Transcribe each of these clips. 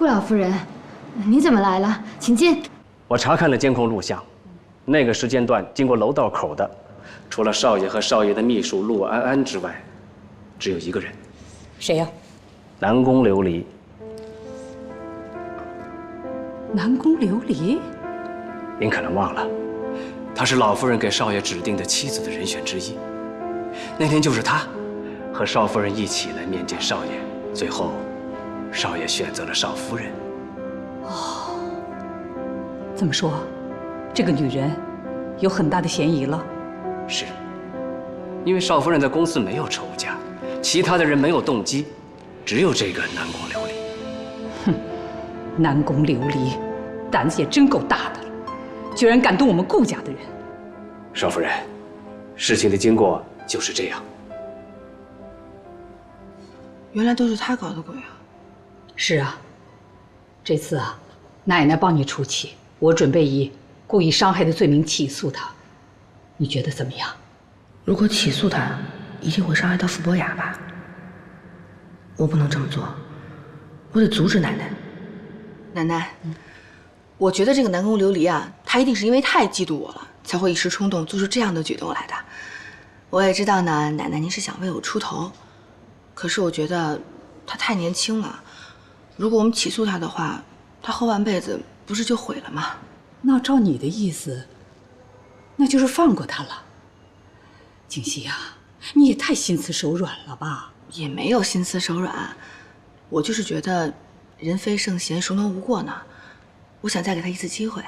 顾老夫人，你怎么来了？请进。我查看了监控录像，那个时间段经过楼道口的，除了少爷和少爷的秘书陆安安之外，只有一个人。谁呀？南宫琉璃。南宫琉璃？您可能忘了，她是老夫人给少爷指定的妻子的人选之一。那天就是她，和少夫人一起来面见少爷，最后，少爷选择了少夫人。哦，这么说，这个女人有很大的嫌疑了。是，因为少夫人在公司没有仇家，其他的人没有动机，只有这个南宫琉璃。哼，南宫琉璃，胆子也真够大的了，居然敢动我们顾家的人。少夫人，事情的经过就是这样。原来都是他搞的鬼啊！是啊，这次啊，奶奶帮你出气，我准备以故意伤害的罪名起诉他，你觉得怎么样？如果起诉他，一定会伤害到傅博雅吧？我不能这么做，我得阻止奶奶。奶奶，我觉得这个南宫琉璃啊，他一定是因为太嫉妒我了，才会一时冲动做出这样的举动来的。我也知道呢，奶奶您是想为我出头，可是我觉得他太年轻了，如果我们起诉他的话，他后半辈子不是就毁了吗？那照你的意思，那就是放过他了。锦溪呀，你也太心慈手软了吧？也没有心慈手软，我就是觉得人非圣贤，孰能无过呢？我想再给他一次机会。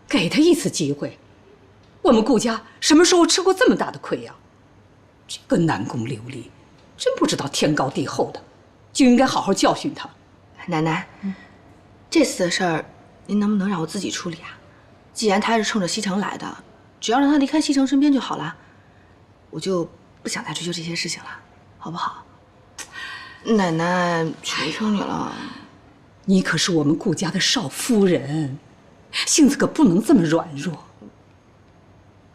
给他一次机会？我们顾家什么时候吃过这么大的亏呀？这个南宫琉璃，真不知道天高地厚的，就应该好好教训他。奶奶，这次的事儿，您能不能让我自己处理啊？既然他是冲着西城来的，只要让他离开西城身边就好了，我就不想再追究这些事情了，好不好？奶奶，求求你了。你可是我们顾家的少夫人，性子可不能这么软弱。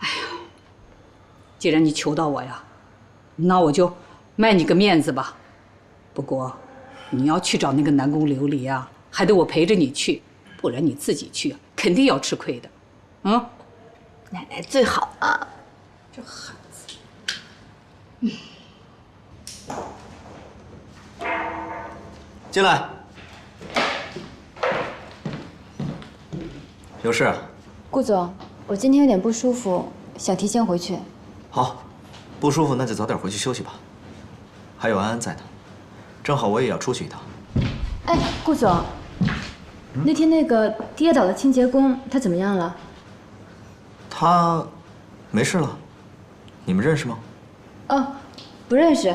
哎呀，既然你求到我呀，那我就卖你个面子吧。不过，你要去找那个南宫琉璃啊，还得我陪着你去，不然你自己去啊，肯定要吃亏的。嗯，奶奶最好了。这孩子，进来。有事啊？顾总，我今天有点不舒服，想提前回去。好，不舒服那就早点回去休息吧。还有安安在呢，正好我也要出去一趟。哎，顾总，那天那个跌倒的清洁工他怎么样了？他没事了。你们认识吗？哦，不认识，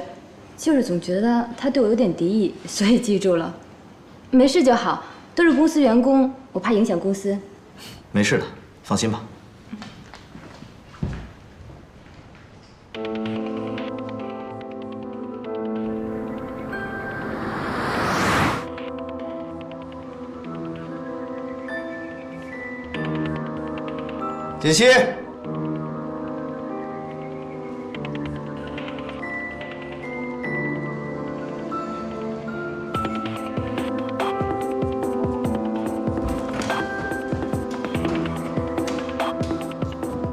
就是总觉得他对我有点敌意，所以记住了。没事就好，都是公司员工，我怕影响公司。没事的，放心吧。锦溪，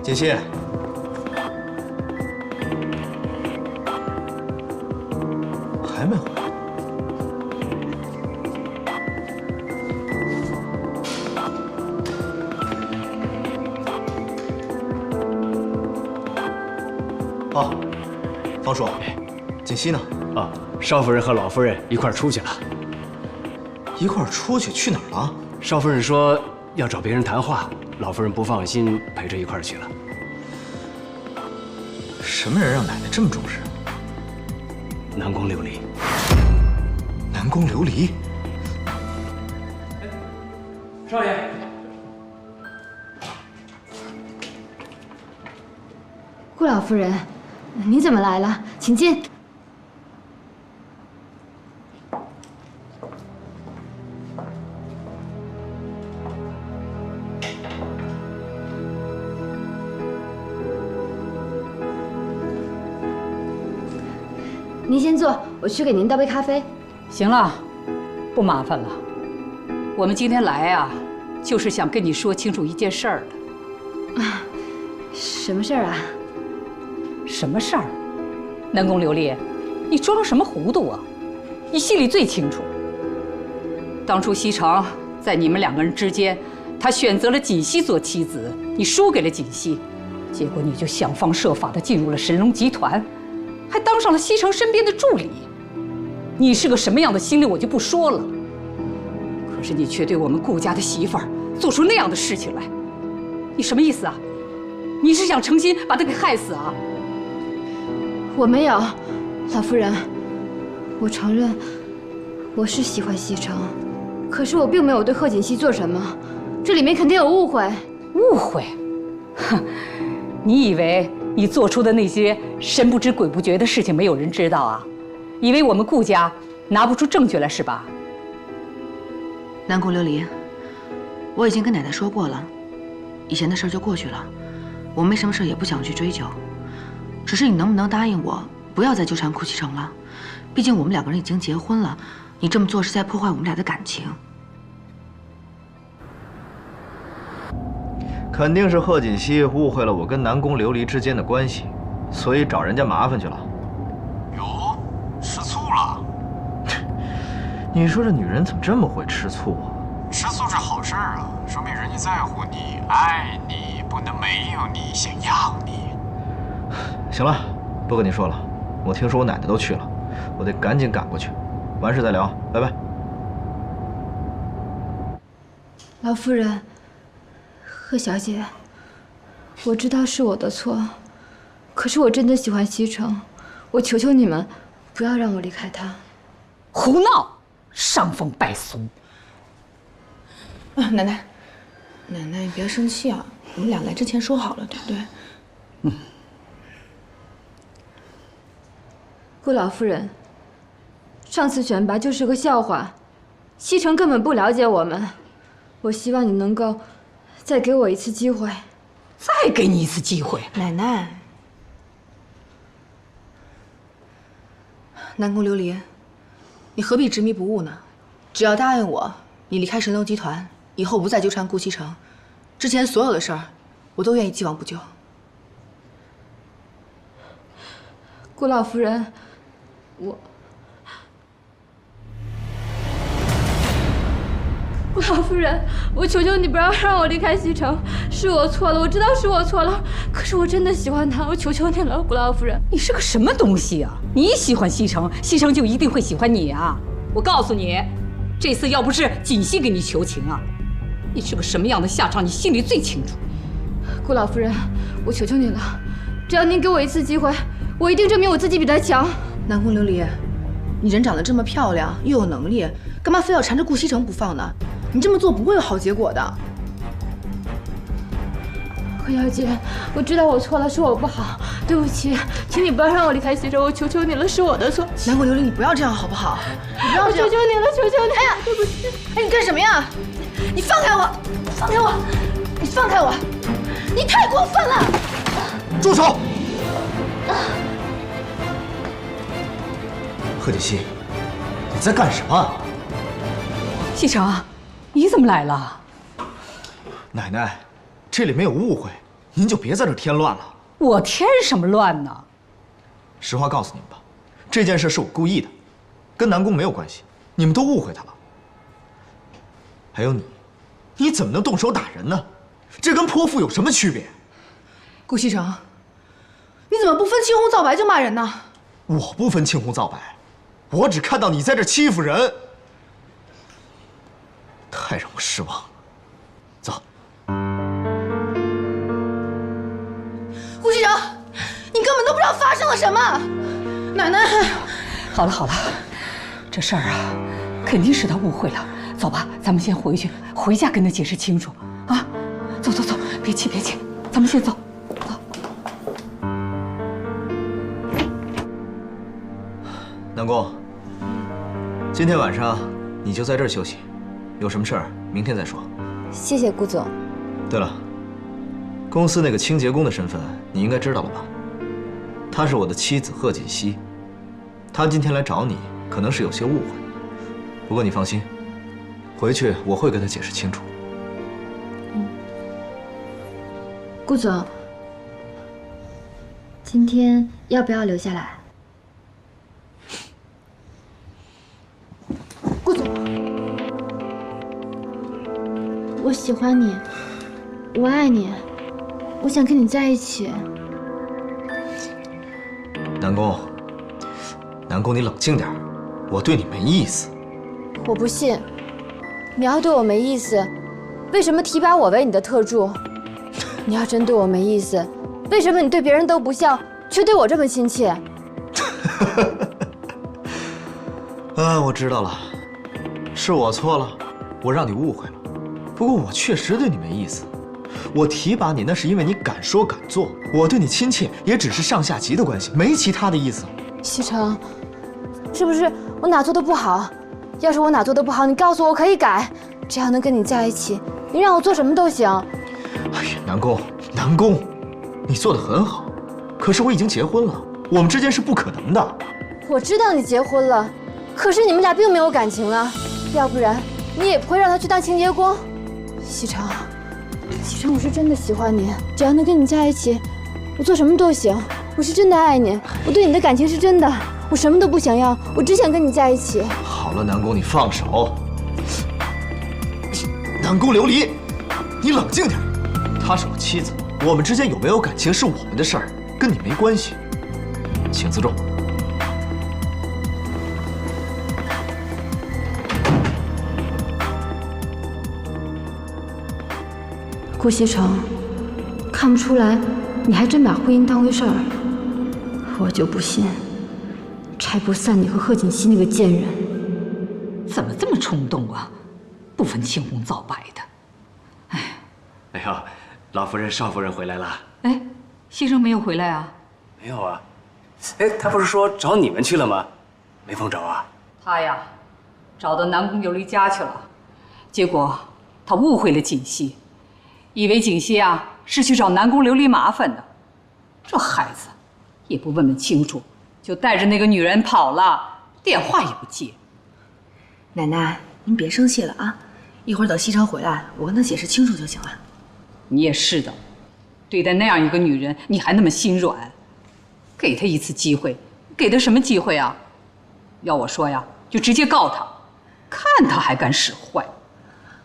锦溪，还没回来。哦，方叔，锦溪呢？啊，少夫人和老夫人一块儿出去了。一块儿出去去哪儿了？少夫人说要找别人谈话，老夫人不放心，陪着一块儿去了。什么人让奶奶这么重视？南宫琉璃。南宫琉璃。少爷。顾老夫人，你怎么来了？请进。您先坐，我去给您倒杯咖啡。行了，不麻烦了。我们今天来啊，就是想跟你说清楚一件事儿的。什么事儿啊？什么事儿？南宫琉璃，你装什么糊涂啊？你心里最清楚。当初西城在你们两个人之间，他选择了锦溪做妻子，你输给了锦溪，结果你就想方设法地进入了神龙集团，还当上了西城身边的助理。你是个什么样的心理，我就不说了。可是你却对我们顾家的媳妇儿做出那样的事情来，你什么意思啊？你是想诚心把她给害死啊？我没有，老夫人，我承认我是喜欢西城，可是我并没有对贺锦熙做什么，这里面肯定有误会。误会？哼，你以为你做出的那些神不知鬼不觉的事情没有人知道啊？以为我们顾家拿不出证据来是吧？南宫琉璃，我已经跟奶奶说过了，以前的事就过去了，我没什么事也不想去追究。只是你能不能答应我，不要再纠缠顾西城了？毕竟我们两个人已经结婚了，你这么做是在破坏我们俩的感情。肯定是贺锦熙误会了我跟南宫琉璃之间的关系，所以找人家麻烦去了。哟，吃醋了？你说这女人怎么这么会吃醋啊？吃醋是好事儿啊，说明人家在乎你、爱你，不能没有你，想要你。行了，不跟你说了，我听说我奶奶都去了，我得赶紧赶过去。完事再聊，拜拜。老夫人，贺小姐，我知道是我的错，可是我真的喜欢西城，我求求你们，不要让我离开他。胡闹，伤风败俗。啊，奶奶，奶奶你别生气啊，我们俩来之前说好了，对不对？顾老夫人，上次选拔就是个笑话，西城根本不了解我们。我希望你能够再给我一次机会。再给你一次机会。奶奶，南宫琉璃，你何必执迷不悟呢？只要答应我，你离开神龙集团，以后不再纠缠顾西城，之前所有的事儿，我都愿意既往不咎。顾老夫人，顾老夫人，我求求你不要让我离开西城，是我错了，我知道是我错了，可是我真的喜欢他，我求求你了，顾老夫人。你是个什么东西啊？你喜欢西城，西城就一定会喜欢你啊？我告诉你，这次要不是锦溪给你求情啊，你是个什么样的下场，你心里最清楚。顾老夫人，我求求你了，只要您给我一次机会，我一定证明我自己比他强。南宫琉璃，你人长得这么漂亮，又有能力，干嘛非要缠着顾西城不放呢？你这么做不会有好结果的。贺小姐，我知道我错了，是我不好，对不起，请你不要让我离开西城，我求求你了，是我的错。南宫琉璃，你不要这样好不好？你不要我这样！求求你了，求求你！哎呀，对不起！哎，你干什么呀？你放开我！放开我！你放开我！你太过分了！住手！贺锦熙，你在干什么？西城，你怎么来了？奶奶，这里没有误会，您就别在这添乱了。我添什么乱呢？实话告诉你们吧，这件事是我故意的，跟南宫没有关系，你们都误会他了。还有你，你怎么能动手打人呢？这跟泼妇有什么区别？顾西城，你怎么不分青红皂白就骂人呢？我不分青红皂白，我只看到你在这欺负人，太让我失望了。走。顾西城，你根本都不知道发生了什么。奶奶，好了好了，这事儿啊，肯定是他误会了。走吧，咱们先回去，回家跟他解释清楚啊。走走走，别气别气，咱们先走。南宫，今天晚上你就在这儿休息，有什么事儿明天再说。谢谢顾总。对了，公司那个清洁工的身份你应该知道了吧？她是我的妻子贺锦熙，她今天来找你，可能是有些误会。不过你放心，回去我会跟他解释清楚。顾总，今天要不要留下来？顾总，我喜欢你，我爱你，我想跟你在一起。南宫，南宫，你冷静点，我对你没意思。我不信，你要对我没意思，为什么提拔我为你的特助？你要真对我没意思，为什么你对别人都不像，却对我这么亲切？啊，我知道了，是我错了，我让你误会了。不过我确实对你没意思，我提拔你那是因为你敢说敢做，我对你亲切也只是上下级的关系，没其他的意思。西城，是不是我哪做的不好？要是我哪做的不好，你告诉我，我可以改。只要能跟你在一起，你让我做什么都行。哎呀，南宫，南宫，你做得很好，可是我已经结婚了，我们之间是不可能的。我知道你结婚了，可是你们俩并没有感情啊，要不然你也不会让他去当清洁工。西城，西城，我是真的喜欢你，只要能跟你在一起，我做什么都行。我是真的爱你，我对你的感情是真的，我什么都不想要，我只想跟你在一起。好了，南宫，你放手。南宫琉璃，你冷静点。她是我妻子，我们之间有没有感情是我们的事儿，跟你没关系。请自重。顾西城，看不出来，你还真把婚姻当回事儿。我就不信，拆不散你和贺锦熙那个贱人。怎么这么冲动啊？不分青红皂白的。哎呦，老夫人、少夫人回来了。哎，西城没有回来啊？没有啊。哎，他不是说找你们去了吗？没碰着啊？他呀，找到南宫琉璃家去了，结果他误会了锦溪，以为锦溪啊是去找南宫琉璃麻烦的。这孩子也不问问清楚，就带着那个女人跑了，电话也不接。奶奶，您别生气了啊，一会儿等西城回来，我跟他解释清楚就行了。你也是的，对待那样一个女人，你还那么心软，给她一次机会，给她什么机会啊？要我说呀，就直接告她，看她还敢使坏。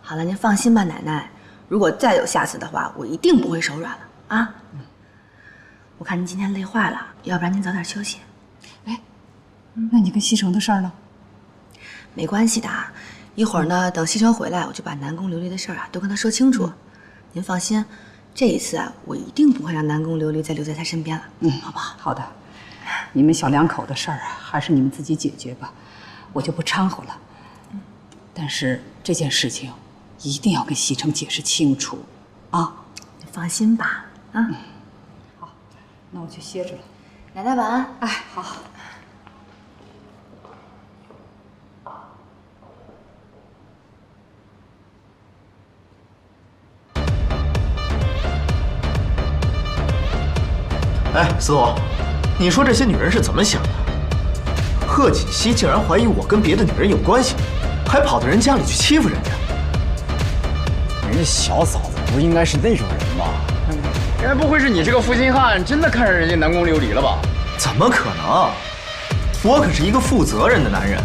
好了，您放心吧，奶奶，如果再有下次的话，我一定不会手软了啊。我看您今天累坏了，要不然您早点休息。哎，那你跟西城的事儿呢？没关系的，一会儿呢，等西城回来，我就把南宫琉璃的事儿啊都跟他说清楚。您放心，这一次啊，我一定不会让南宫琉璃再留在他身边了。好不好？好的，你们小两口的事儿啊，还是你们自己解决吧，我就不掺和了。但是这件事情一定要跟西城解释清楚，啊！你放心吧，啊。好，那我就歇着了。奶奶晚安。哎，好。哎，司徒，你说这些女人是怎么想的？贺锦熙竟然怀疑我跟别的女人有关系，还跑到人家里去欺负人家。人家小嫂子不应该是那种人吧？该不会是你这个负心汉真的看上人家南宫琉璃了吧？怎么可能？我可是一个负责任的男人。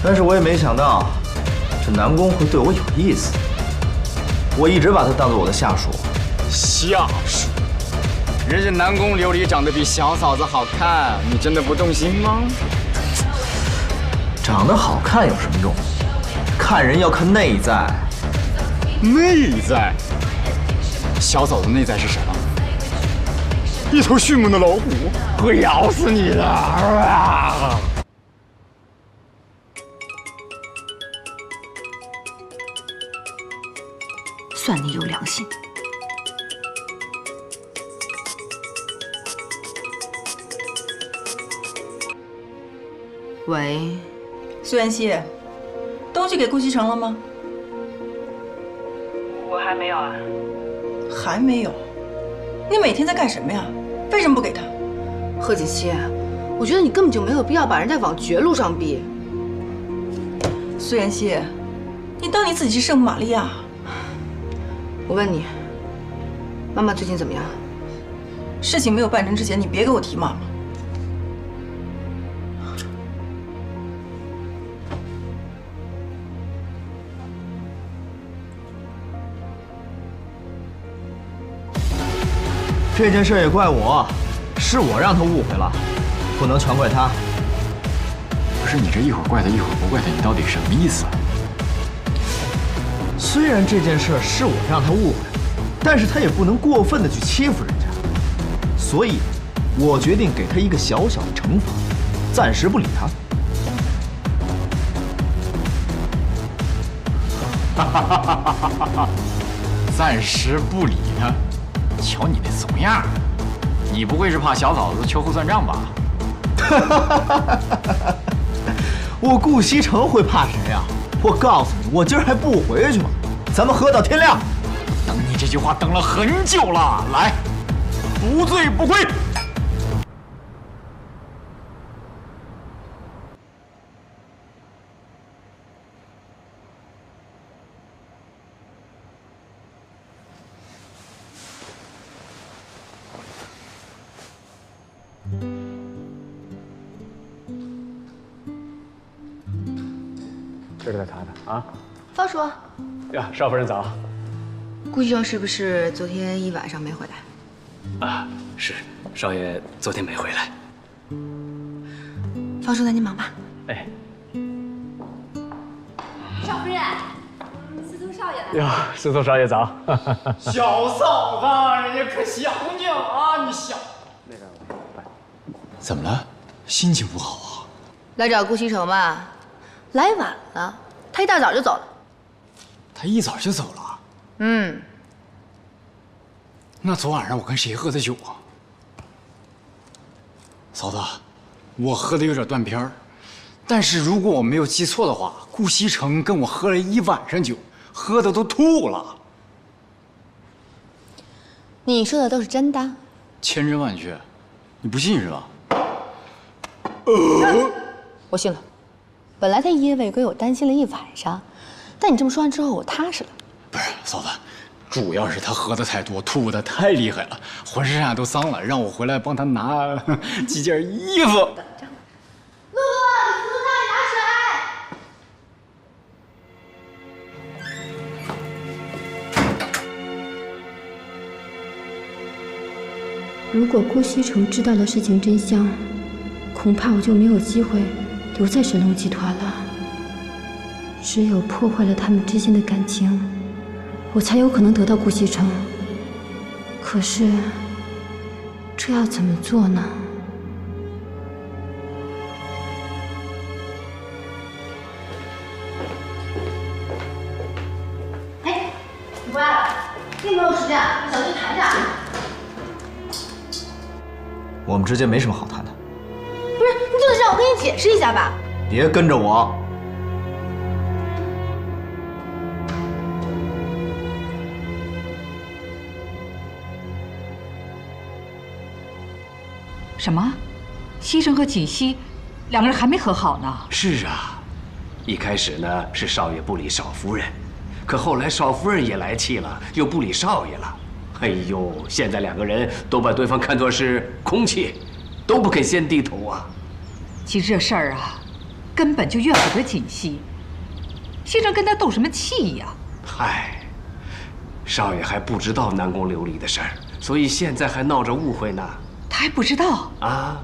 但是我也没想到，这南宫会对我有意思。我一直把他当做我的下属。下属？人家南宫琉璃长得比小嫂子好看，你真的不动心吗？长得好看有什么用？看人要看内在。内在？小嫂子内在是什么？一头迅猛的老虎，会咬死你的！算你有良心。喂，苏妍希，东西给顾西城了吗？我还没有啊。还没有？你每天在干什么呀？为什么不给他？贺锦熙，我觉得你根本就没有必要把人家往绝路上逼。苏妍希，你当你自己是圣母玛利亚？我问你，妈妈最近怎么样？事情没有办成之前，你别给我提妈妈。这件事也怪我，是我让他误会了，不能全怪他。不是你这一会儿怪他一会儿不怪他，你到底什么意思啊？虽然这件事是我让他误会了，但是他也不能过分的去欺负人家，所以，我决定给他一个小小的惩罚，暂时不理他。暂时不理他。瞧你那怂样，你不会是怕小嫂子秋后算账吧？我顾西城会怕谁呀？我告诉你，我今儿还不回去吗？咱们喝到天亮。等你这句话等了很久了，来，不醉不归。这是他查的啊。方叔，呀，少夫人早。顾医生是不是昨天一晚上没回来？啊，是，少爷昨天没回来。方叔，那您忙吧。哎，少夫人，司徒少爷来了。哟，司徒少爷早。小嫂子，人家可想你啊！你想那个，怎么了？心情不好啊？来找顾西城吧，来晚了，他一大早就走了。他一早就走了。嗯，那昨晚上我跟谁喝的酒啊？嫂子，我喝的有点断片儿，但是如果我没有记错的话，顾西城跟我喝了一晚上酒，喝的都吐了。你说的都是真的？千真万确，你不信是吧？我信了。本来他一夜未归，我担心了一晚上，但你这么说完之后，我踏实了。不是，嫂子，主要是他喝的太多，吐的太厉害了，浑身上下都脏了，让我回来帮他拿几件衣服。露露，你扶他拿水。如果顾西城知道了事情真相，恐怕我就没有机会留在神龙集团了。只有破坏了他们之间的感情，我才有可能得到顾西城。可是，这要怎么做呢？哎，你回来了，并没有时间，小心谈着。我们之间没什么好谈的。不是，你就得让我跟你解释一下吧。别跟着我。什么？西城和锦溪两个人还没和好呢？是啊，一开始呢是少爷不理少夫人，可后来少夫人也来气了，又不理少爷了。哎呦，现在两个人都把对方看作是空气，都不肯先低头啊。其实这事儿啊，根本就怨不得锦溪。西城跟他斗什么气呀？嗨，少爷还不知道南宫琉璃的事儿，所以现在还闹着误会呢。他还不知道啊？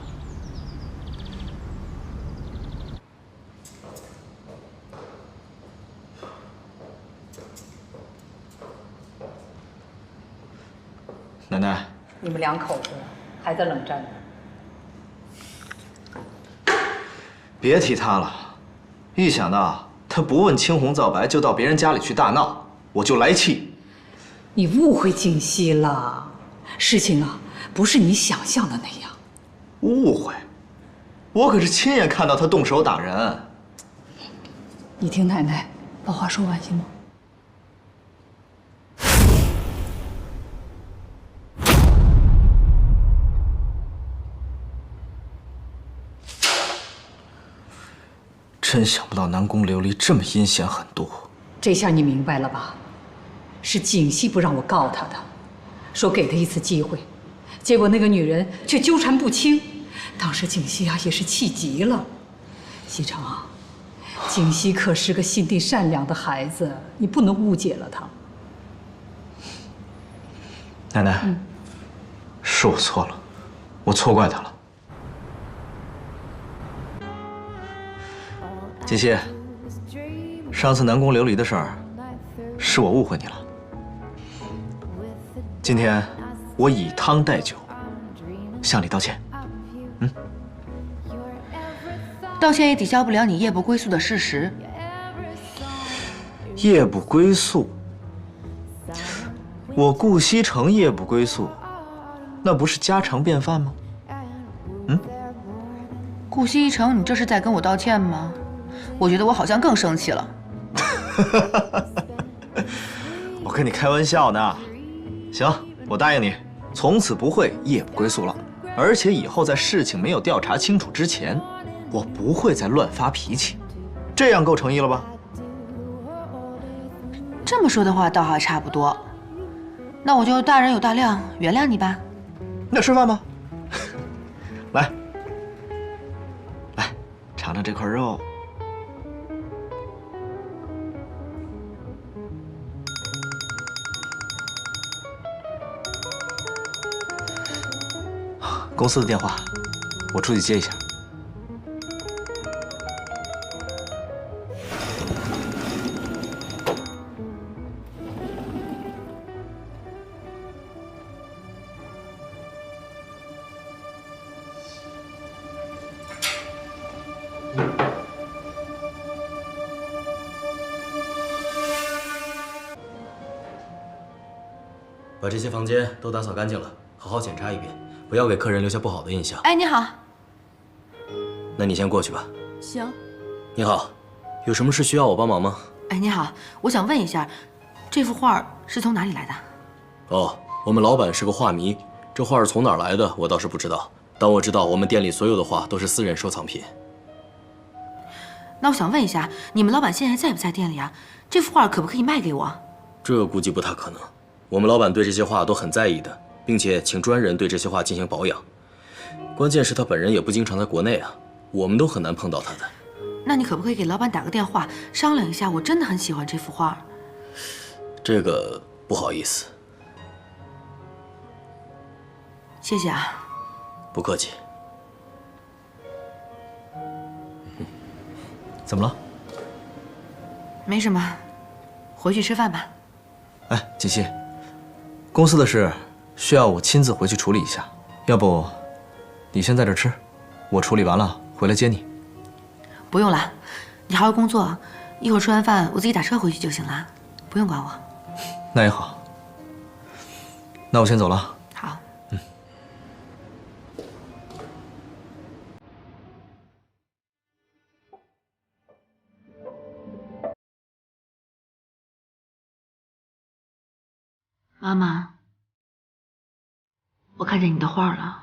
奶奶，你们两口子还在冷战呢。别提他了，一想到他不问青红皂白就到别人家里去大闹，我就来气。你误会锦溪了，事情啊不是你想象的那样。误会？我可是亲眼看到他动手打人。你听奶奶把话说完行吗？真想不到南宫琉璃这么阴险狠毒。这下你明白了吧？是锦溪不让我告他的，说给他一次机会，结果那个女人却纠缠不清。当时锦溪啊也是气极了。西城啊，锦溪可是个心地善良的孩子，你不能误解了他。奶奶，是我错了，我错怪他了。锦溪，上次南宫琉璃的事儿，是我误会你了。今天我以汤代酒，向你道歉。道歉也抵消不了你夜不归宿的事实。夜不归宿，我顾西城夜不归宿，那不是家常便饭吗？顾西城，你这是在跟我道歉吗？我觉得我好像更生气了。我跟你开玩笑呢。行，我答应你，从此不会夜不归宿了。而且以后在事情没有调查清楚之前，我不会再乱发脾气。这样够诚意了吧？这么说的话，倒还差不多。那我就大人有大量，原谅你吧。那吃饭吧。来，尝尝这块肉。公司的电话，我出去接一下。把这些房间都打扫干净了，好好检查一遍，不要给客人留下不好的印象。哎，你好。那你先过去吧。行。你好，有什么事需要我帮忙吗？哎，你好，我想问一下，这幅画是从哪里来的？哦，我们老板是个画迷，这画是从哪儿来的我倒是不知道，但我知道我们店里所有的画都是私人收藏品。那我想问一下，你们老板现在在不在店里啊？这幅画可不可以卖给我？这估计不太可能。我们老板对这些画都很在意的，并且请专人对这些画进行保养。关键是他本人也不经常在国内啊，我们都很难碰到他的。那你可不可以给老板打个电话商量一下？我真的很喜欢这幅画。这个不好意思。谢谢啊。不客气。怎么了？没什么，回去吃饭吧。哎，锦溪，公司的事需要我亲自回去处理一下，要不你先在这吃，我处理完了回来接你。不用了，你好好工作，一会儿吃完饭我自己打车回去就行了，不用管我。那也好，那我先走了。好。妈妈，我看见你的画了。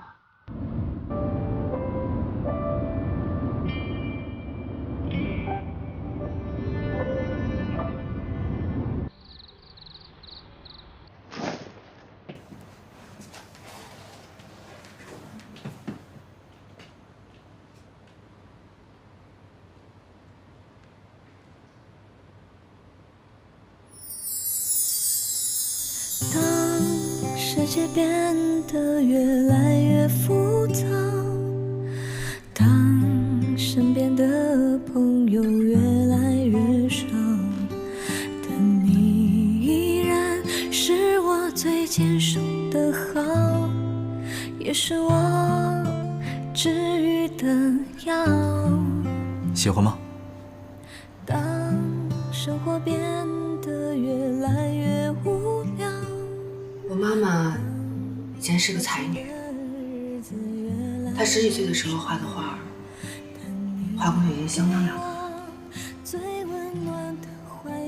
世界变得越来越复杂，当身边的朋友越来越少，但你依然是我最坚守的好，也是我治愈的药。喜欢吗？当生活变得越来越无聊，我妈妈以前是个才女，她10几岁的时候画的画，画工已经相当了得。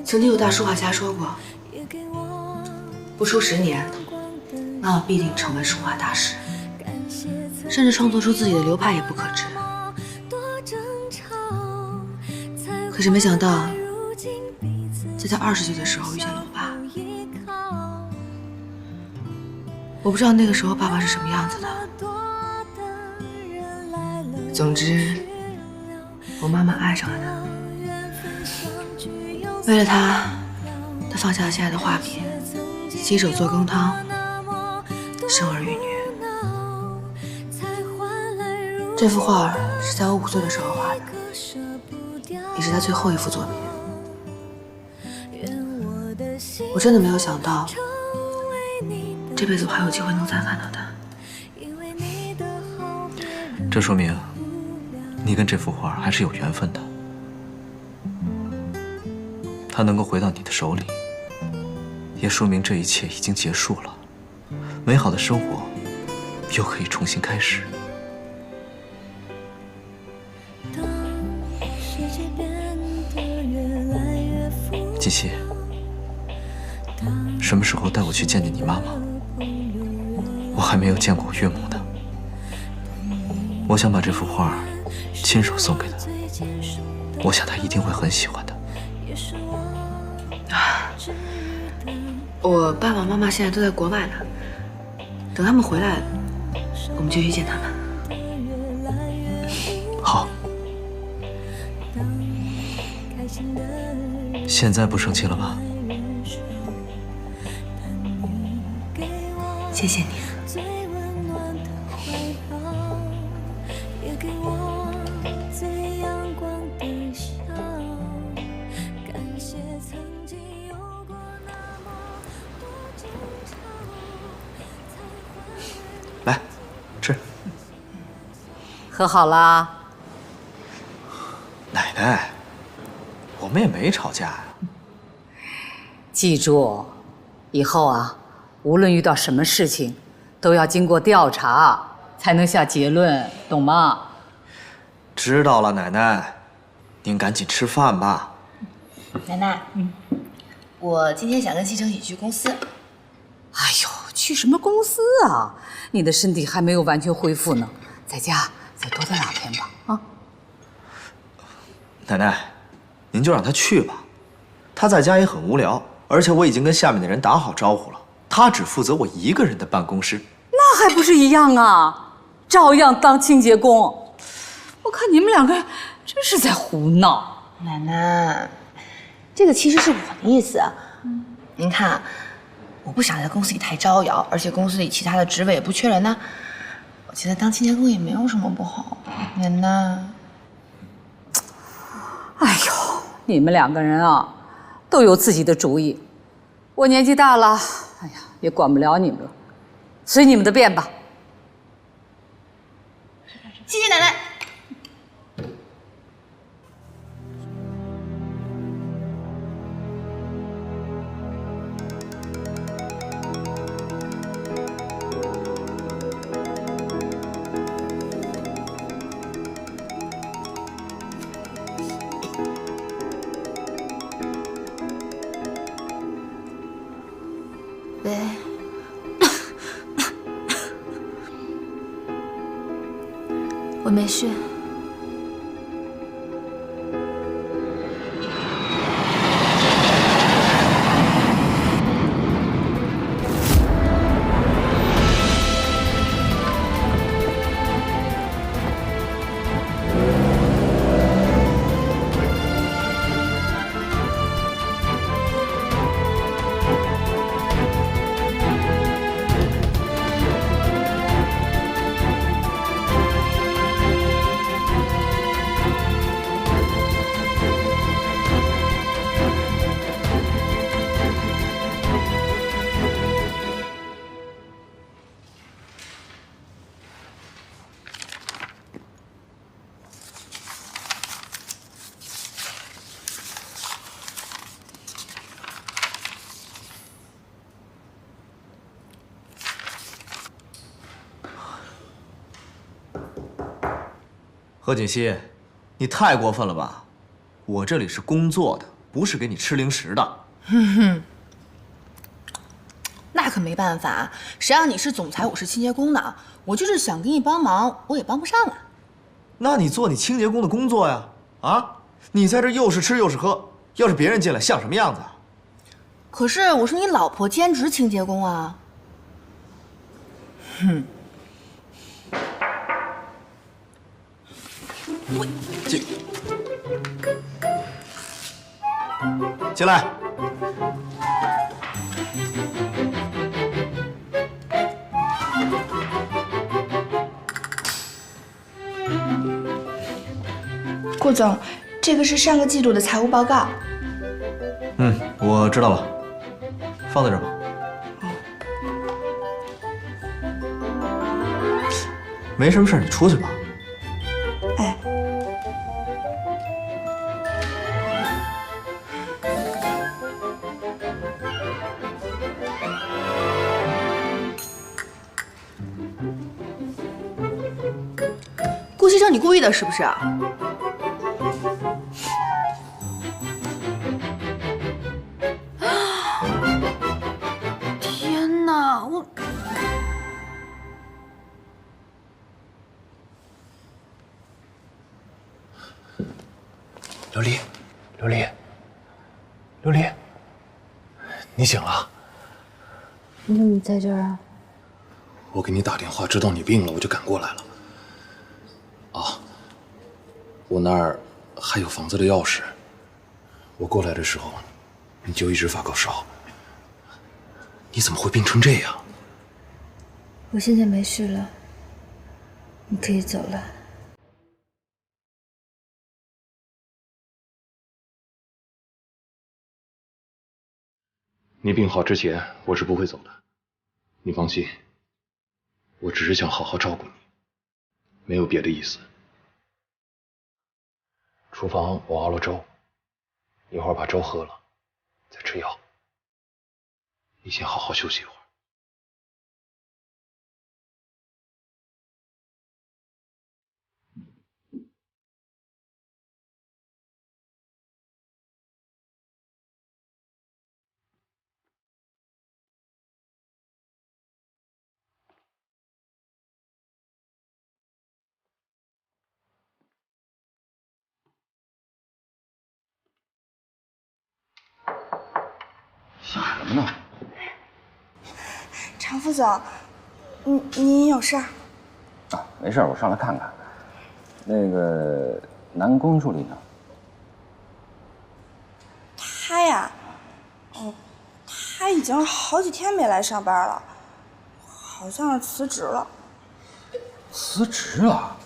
曾经有大书画家说过，不出10年，妈妈必定成为书画大师，甚至创作出自己的流派也不可知。可是没想到，在他20岁的时候遇见了我爸。我不知道那个时候爸爸是什么样子的。总之，我妈妈爱上了他。为了他，她放下了现在的画笔，洗手做羹汤，生儿育女。这幅画是在我5岁的时候画的，也是他最后一幅作品。我真的没有想到，这辈子我还有机会能再看到他。这说明你跟这幅画还是有缘分的。它能够回到你的手里，也说明这一切已经结束了，美好的生活又可以重新开始。锦溪，什么时候带我去见见你妈妈？我还没有见过我岳母呢。我想把这幅画亲手送给她，我想她一定会很喜欢的。我爸爸妈妈现在都在国外呢，等他们回来，我们就去见他们。好。现在不生气了吧？谢谢你。来，吃。和好啦。奶奶，我们也没吵架呀。记住，以后啊，无论遇到什么事情，都要经过调查才能下结论，懂吗？知道了，奶奶，您赶紧吃饭吧。奶奶，我今天想跟西城一起去公司。哎呦，去什么公司啊？你的身体还没有完全恢复呢，在家再多待2天吧。啊，奶奶，您就让他去吧，他在家也很无聊，而且我已经跟下面的人打好招呼了，他只负责我一个人的办公室。那还不是一样啊，照样当清洁工。我看你们2个真是在胡闹。奶奶，这个其实是我的意思。您看，我不想在公司里太招摇，而且公司里其他的职位也不缺人呢。我觉得当清洁工也没有什么不好。奶奶，哎呦，你们2个人啊，都有自己的主意。我年纪大了，哎呀，也管不了你们了，随你们的便吧。谢谢奶奶。喂，我没事。何锦溪，你太过分了吧？我这里是工作的，不是给你吃零食的。那可没办法，谁让你是总裁，我是清洁工呢？我就是想给你帮忙，我也帮不上啊。那你做你清洁工的工作呀，啊，你在这又是吃又是喝，要是别人进来像什么样子啊？可是我是你老婆，兼职清洁工啊。哼。进来。顾总，这个是上个季度的财务报告。我知道了，放在这儿吧。没什么事，你出去吧。哎。顾西城，你故意的是不是啊？天哪，我。琉璃，琉璃，琉璃，你醒了？你怎么在这儿啊？我给你打电话，知道你病了，我就赶过来了。啊，我那儿还有房子的钥匙。我过来的时候，你就一直发高烧。你怎么会病成这样？我现在没事了，你可以走了。你病好之前，我是不会走的。你放心，我只是想好好照顾你，没有别的意思。厨房我熬了粥，一会儿把粥喝了，再吃药。你先好好休息一会儿。想什么呢？常副总，您有事儿？啊，没事，我上来看看。那个南宫助理呢？他呀，他已经好几天没来上班了，好像是辞职了。辞职了？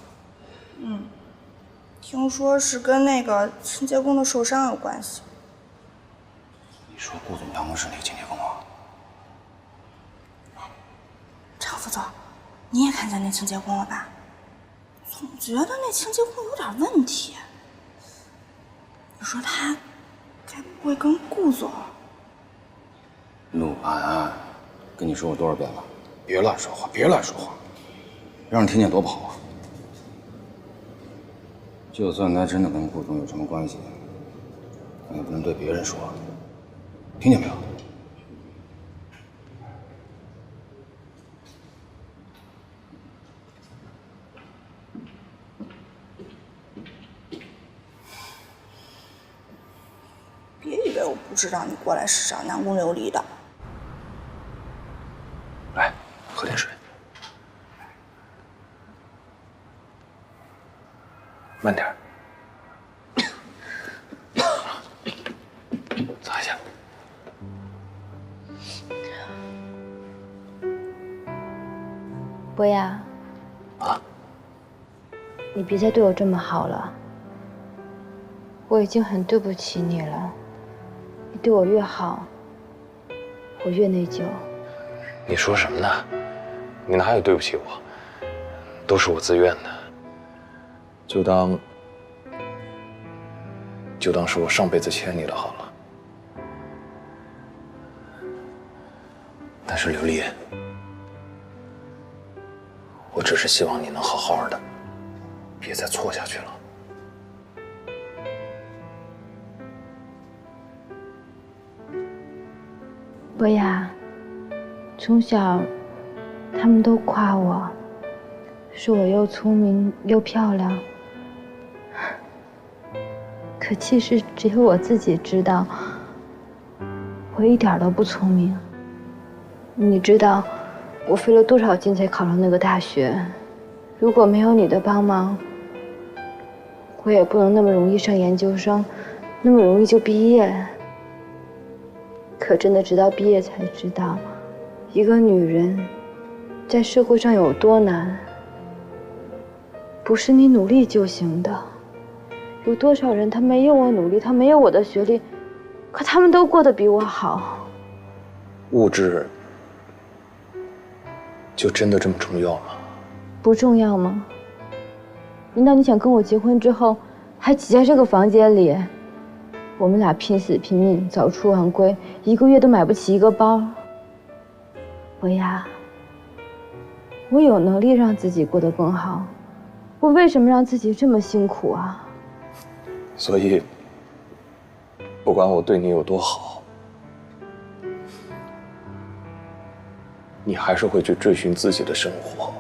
听说是跟那个清洁工的受伤有关系。你说顾总办公室那个清洁工啊？常副总，你也看见那清洁工了吧？总觉得那清洁工有点问题。你说他该不会跟顾总？陆安，跟你说过多少遍了，别乱说话，别乱说话，让人听见多不好啊！就算他真的跟顾总有什么关系，那也不能对别人说，听见没有？别以为我不知道你过来是找南宫琉璃的。来，喝点水。慢点儿，擦一下。博雅，啊，你别再对我这么好了，我已经很对不起你了。你对我越好，我越内疚。你说什么呢？你哪有对不起我？都是我自愿的。就当是我上辈子欠你的好了。但是琉璃，我只是希望你能好好的，别再错下去了。博雅，从小他们都夸我，说我又聪明又漂亮。可其实只有我自己知道，我一点都不聪明。你知道我费了多少劲才考上那个大学？如果没有你的帮忙，我也不能那么容易上研究生，那么容易就毕业。可真的直到毕业才知道，一个女人在社会上有多难，不是你努力就行的。有多少人他没有我努力，他没有我的学历，可他们都过得比我好。物质就真的这么重要吗？不重要吗？难道你想跟我结婚之后，还挤在这个房间里，我们俩拼死拼命，早出晚归，一个月都买不起一个包？博雅，我有能力让自己过得更好，我为什么让自己这么辛苦啊？所以，不管我对你有多好，你还是会去追寻自己的生活，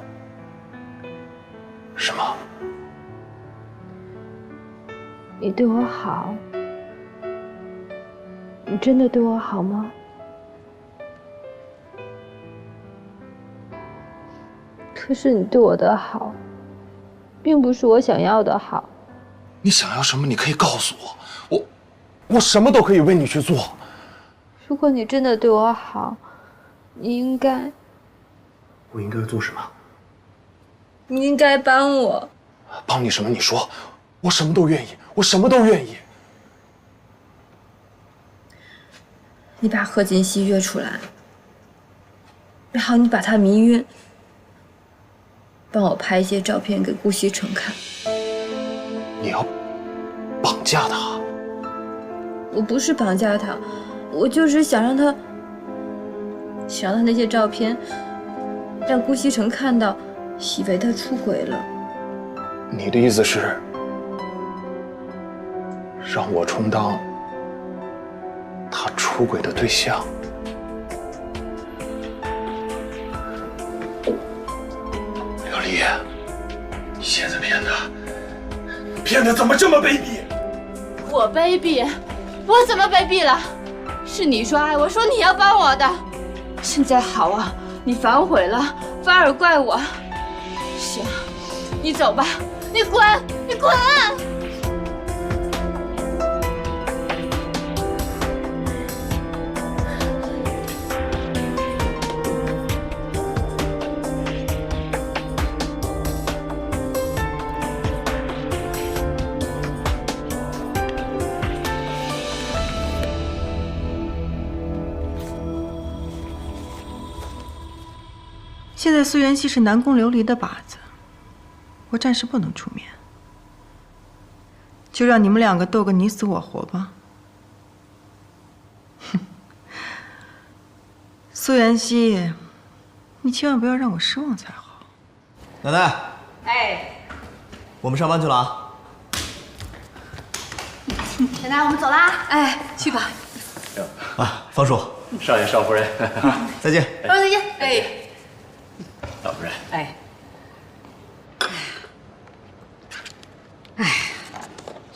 是吗？你对我好，你真的对我好吗？可是你对我的好，并不是我想要的好。你想要什么？你可以告诉我，我什么都可以为你去做。如果你真的对我好，你应该……我应该做什么？你应该帮我。帮你什么？你说，我什么都愿意，我什么都愿意。你把贺锦熙约出来，然后你把他迷晕，帮我拍一些照片给顾西城看。你要绑架他？我不是绑架他，我就是想让他那些照片让顾西城看到，以为他出轨了。你的意思是让我充当他出轨的对象？刘丽，你现在变得怎么这么卑鄙？我卑鄙？我怎么卑鄙了？是你说爱我，说你要帮我的。现在好啊，你反悔了，反而怪我。行，你走吧，你滚，你滚！现在苏元熙是南宫琉璃的靶子，我暂时不能出面，就让你们两个斗个你死我活吧。哼，苏元熙，你千万不要让我失望才好。奶奶，哎，我们上班去了啊。奶奶，我们走啦。哎，去吧。啊，方叔，少爷、少夫人，再见。再见。哎，老夫人，哎，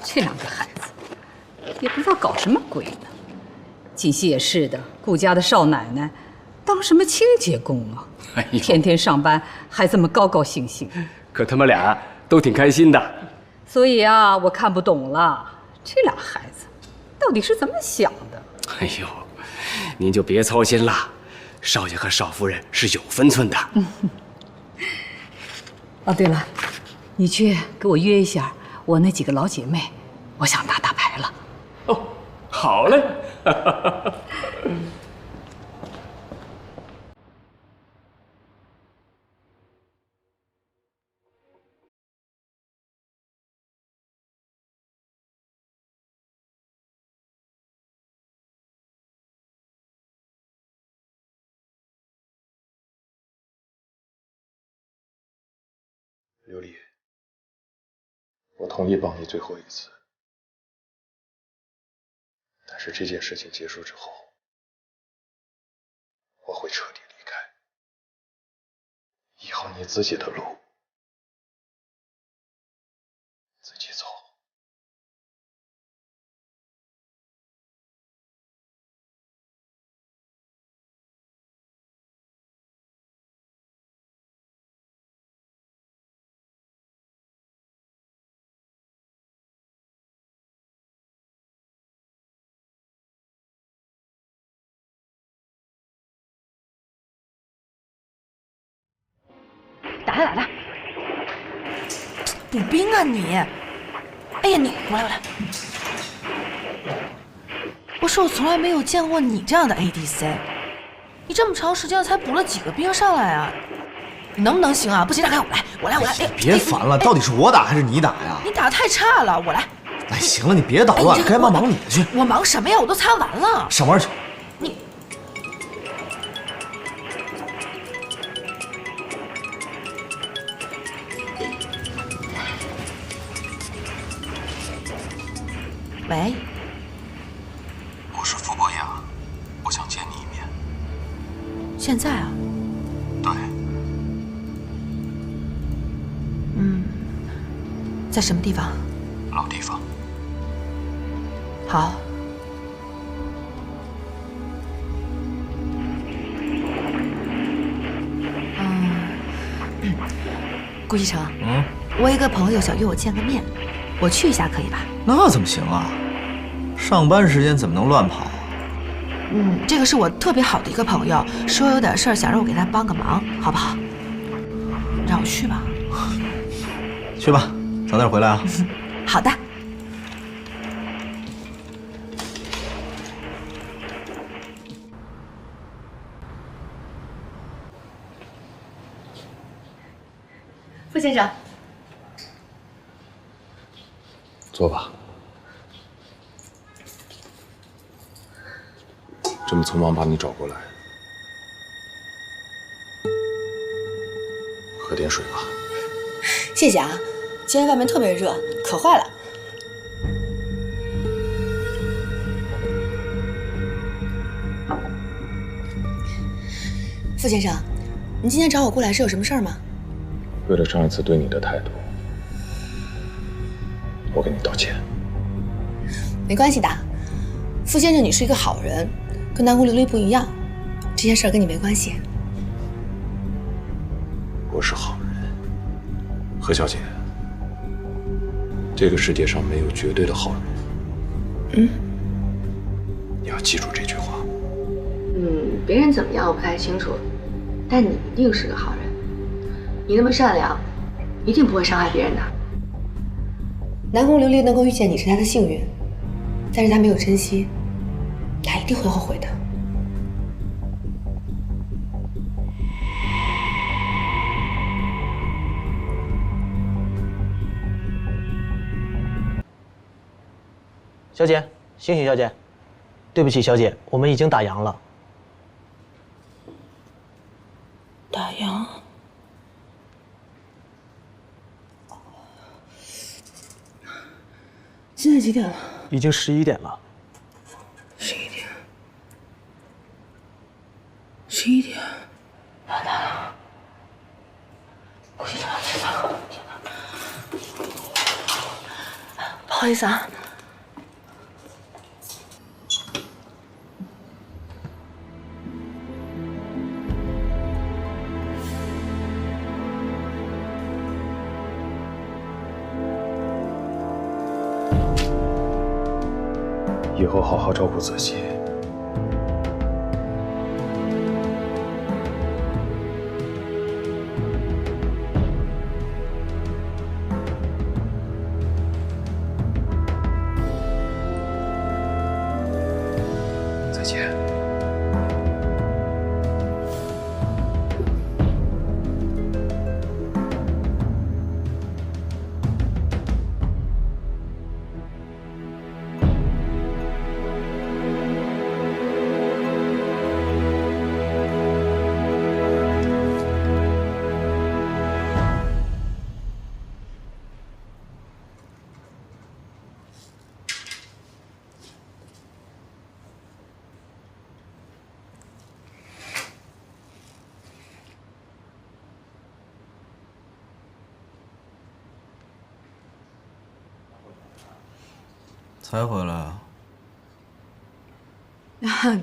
这两个孩子也不知道搞什么鬼呢。锦溪也是的，顾家的少奶奶，当什么清洁工啊？天天上班还这么高高兴兴。可他们俩都挺开心的。所以啊，我看不懂了，这俩孩子到底是怎么想的？哎呦，您就别操心了，少爷和少夫人是有分寸的。哦，对了，你去给我约一下我那几个老姐妹，我想打打牌了。哦，好嘞。琉璃，我同意帮你最后一次，但是这件事情结束之后，我会彻底离开，以后你自己的路自己走。打他！补兵啊你！哎呀你，过来！我说我从来没有见过你这样的 ADC， 你这么长时间了才补了几个兵上来啊？你能不能行啊？不行，让开我来！哎，别烦了，到底是我打还是你打呀？你打得太差了，我来。哎，行了，你别捣乱，该忙你的去。我忙什么呀？我都擦完了。上班去。你。喂。我是傅博雅，我想见你一面。现在啊？对。在什么地方？老地方。好。顾一成，我一个朋友想约我见个面，我去一下可以吧？那怎么行啊？上班时间怎么能乱跑？这个是我特别好的一个朋友，说有点事儿想让我给他帮个忙，好不好？让我去吧。去吧，早点回来啊。好的。傅先生，坐吧。这么匆忙把你找过来，喝点水吧。谢谢啊，今天外面特别热，渴坏了。傅先生，您今天找我过来是有什么事儿吗？为了上一次对你的态度，我给你道歉。没关系的，傅先生，你是一个好人，跟南宫琉璃不一样，这件事儿跟你没关系。我是好人，何小姐，这个世界上没有绝对的好人。你要记住这句话。别人怎么样我不太清楚，但你一定是个好人。你那么善良，一定不会伤害别人的。南宫琉璃能够遇见你是他的幸运，但是他没有珍惜，他一定会后悔的。小姐，醒醒，小姐，对不起，小姐，我们已经打烊了。打烊？现在几点了？已经11点了。11点。11点。完蛋了！顾先生在哪？天哪！不好意思啊。以后好好照顾子熙。再见。才回来啊？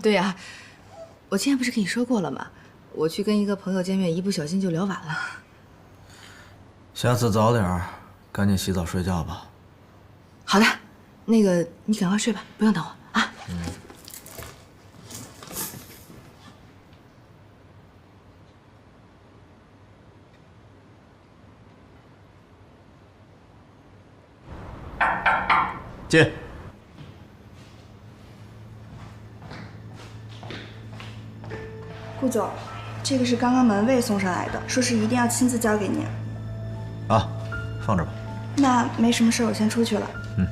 对呀，我今天不是跟你说过了吗？我去跟一个朋友见面，一不小心就聊晚了。下次早点儿，赶紧洗澡睡觉吧。好的，那个你赶快睡吧，不用等我啊。顾总，这个是刚刚门卫送上来的，说是一定要亲自交给您。啊，放这吧。那没什么事，我先出去了。嗯。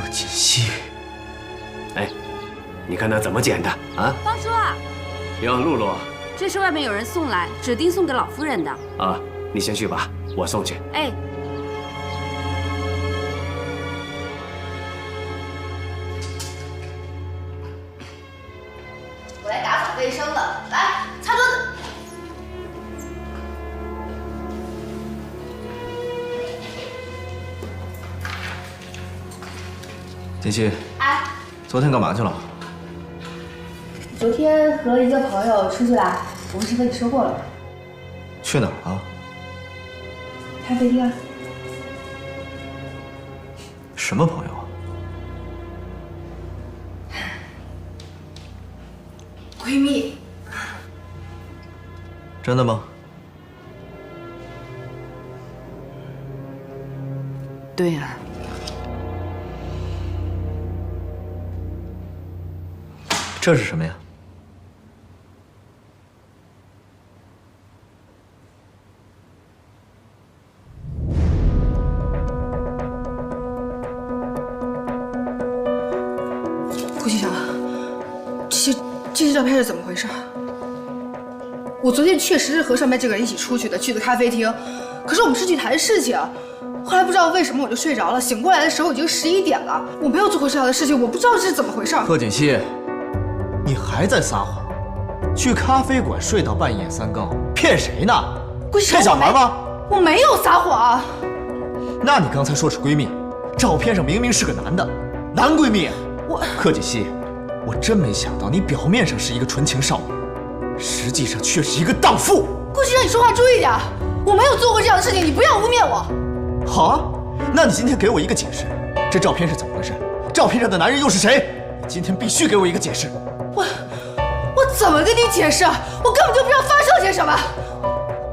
锦溪，哎，你看他怎么捡的啊？方叔啊，哟，露露，这是外面有人送来，指定送给老夫人的。啊，你先去吧，我送去。哎，我来打扫卫生了，来擦桌子。锦溪，哎，昨天干嘛去了？昨天和一个朋友出去了，我不是跟你说过了吗？去哪儿了？咖啡厅。什么朋友啊？闺蜜。真的吗？对呀。这是什么呀？顾局长，这些照片是怎么回事？我昨天确实是和上面这个人一起出去的，去的咖啡厅，可是我们是去谈事情。后来不知道为什么我就睡着了，醒过来的时候已经11点了。我没有做过这样的事情，我不知道这是怎么回事。贺锦溪，你还在撒谎？去咖啡馆睡到半夜3更，骗谁呢？骗小孩吗？我没有撒谎。那你刚才说是闺蜜，照片上明明是个男的，男闺蜜。贺锦溪，我真没想到你表面上是一个纯情少女，实际上却是一个荡妇。顾局长，你说话注意点，我没有做过这样的事情，你不要污蔑我。好啊，那你今天给我一个解释，这照片是怎么回事？照片上的男人又是谁？你今天必须给我一个解释。我怎么跟你解释？我根本就不知道发生些什么。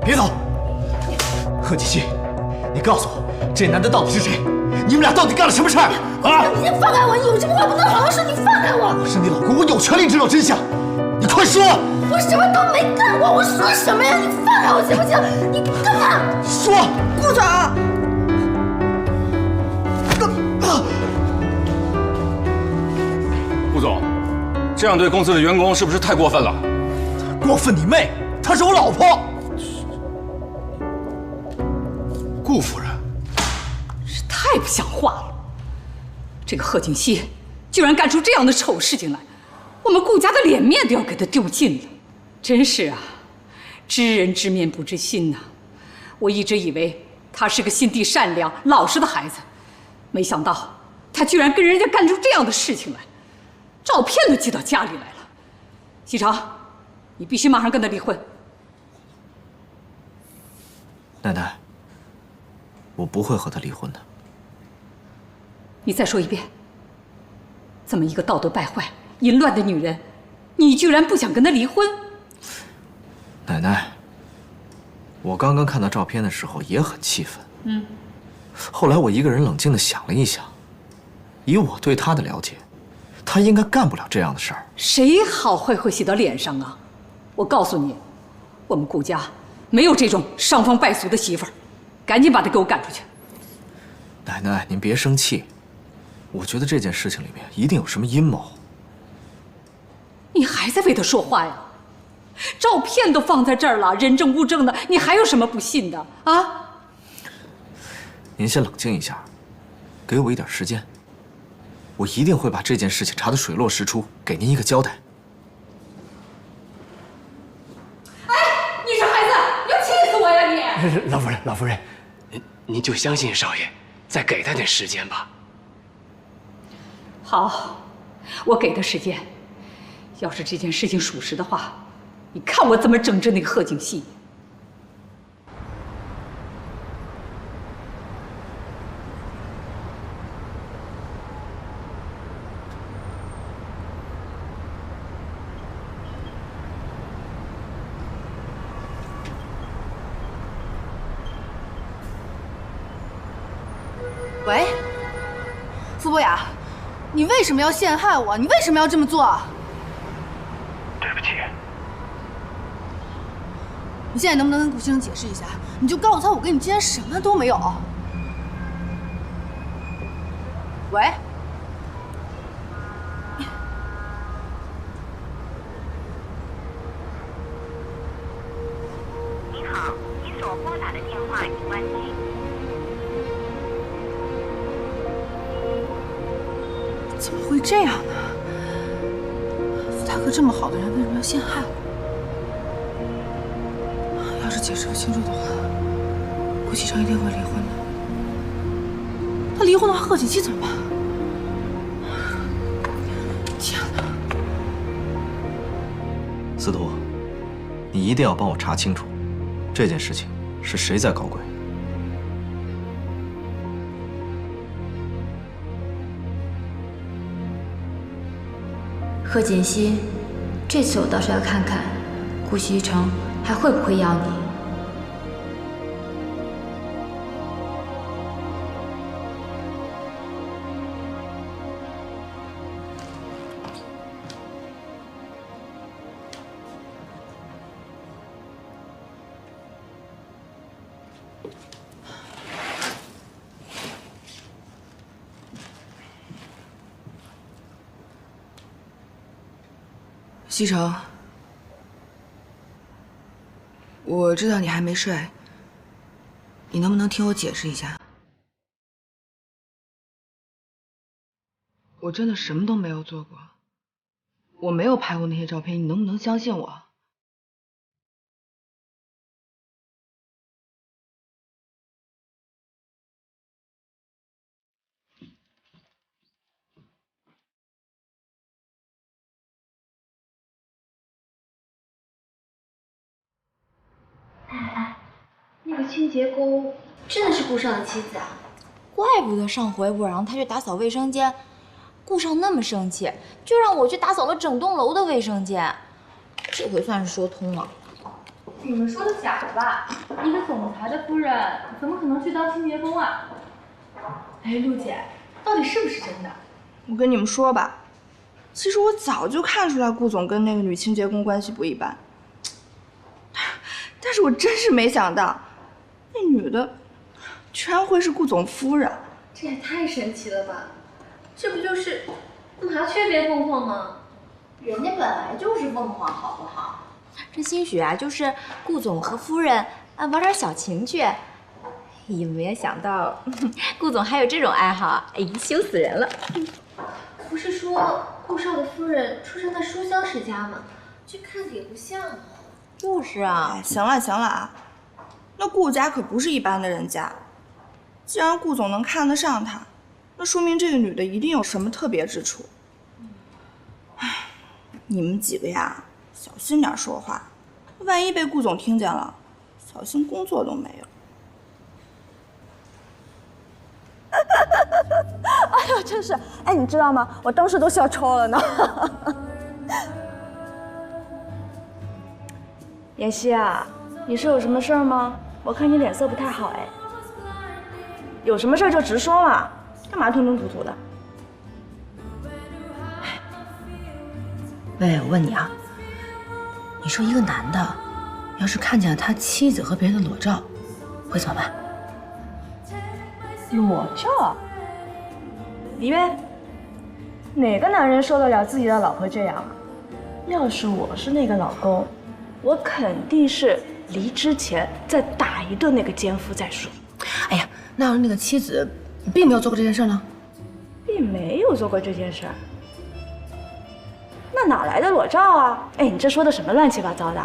别走，贺锦溪，你告诉我，这男的到底是谁？你们俩到底干了什么事儿？啊！你先放开我！你有什么话不能好好说，你放开我！我是你老公，我有权利知道真相。你快说！我什么都没干过，我说什么呀？你放开我行不行？你干嘛？说！顾长。顾总，这样对公司的员工是不是太过分了？过分你妹！她是我老婆。顾夫人，是太不像话了！这个贺锦溪居然干出这样的丑事情来，我们顾家的脸面都要给他丢尽了。真是啊，知人知面不知心呐！我一直以为他是个心地善良、老实的孩子，没想到他居然跟人家干出这样的事情来，照片都寄到家里来了。西城，你必须马上跟他离婚。奶奶，我不会和他离婚的。你再说一遍，这么一个道德败坏、淫乱的女人，你居然不想跟她离婚？奶奶，我刚刚看到照片的时候也很气愤。后来我一个人冷静地想了一想，以我对他的了解，他应该干不了这样的事儿。谁好坏会写到脸上啊？我告诉你，我们顾家没有这种伤风败俗的媳妇儿，赶紧把她给我赶出去。奶奶，您别生气，我觉得这件事情里面一定有什么阴谋。你还在为他说话呀？照片都放在这儿了，人证物证的，你还有什么不信的啊？您先冷静一下，给我一点时间，我一定会把这件事情查得水落石出，给您一个交代。哎，你这孩子，你要气死我呀你！老夫人，您就相信少爷，再给他点时间吧。好，我给他时间。要是这件事情属实的话，你看我怎么整治那个贺锦熙。喂，傅博雅，你为什么要陷害我？你为什么要这么做？对不起。你现在能不能跟顾先生解释一下？你就告诉他，我跟你之间什么都没有。喂。您好，您所拨打的电话已关机。怎么会这样呢？傅大哥这么好的人，为什么要陷害我？要是解释不清楚的话，顾启成一定会离婚的。他离婚的话，贺锦熙怎么办？天哪！司徒，你一定要帮我查清楚，这件事情是谁在搞鬼？贺锦熙，这次我倒是要看看顾西城还会不会要你。西城，我知道你还没睡，你能不能听我解释一下？我真的什么都没有做过，我没有拍过那些照片，你能不能相信我？那个清洁工真的是顾少的妻子啊？怪不得上回我让他去打扫卫生间，顾少那么生气，就让我去打扫了整栋楼的卫生间。这回算是说通了。你们说的假的吧？一个总裁的夫人怎么可能去当清洁工啊？哎，陆姐，到底是不是真的？我跟你们说吧，其实我早就看出来顾总跟那个女清洁工关系不一般，但是我真是没想到，那女的居然会是顾总夫人。这也太神奇了吧！这不就是麻雀变凤凰吗？人家本来就是凤凰，好不好？这兴许啊，就是顾总和夫人玩点小情趣。也没有想到，顾总还有这种爱好，哎，羞死人了。不是说顾少的夫人出生在书香世家吗？这看着也不像啊。就是啊。行了行了啊，那顾家可不是一般的人家。既然顾总能看得上她，那说明这个女的一定有什么特别之处。唉，你们几个呀，小心点说话，万一被顾总听见了，小心工作都没有。哎呦，真是！哎，你知道吗？我当时都笑抽了呢。妍希啊，你是有什么事儿吗？我看你脸色不太好哎。有什么事儿就直说嘛，干嘛吞吞吐吐的？喂，我问你啊，你说一个男的，要是看见了他妻子和别人的裸照，会怎么办？裸照？李渊，哪个男人受得了自己的老婆这样啊？要是我是那个老公，我肯定是离之前再打一顿那个奸夫再说。哎呀，那要是那个妻子并没有做过这件事呢？并没有做过这件事，那哪来的裸照啊？哎，你这说的什么乱七八糟的？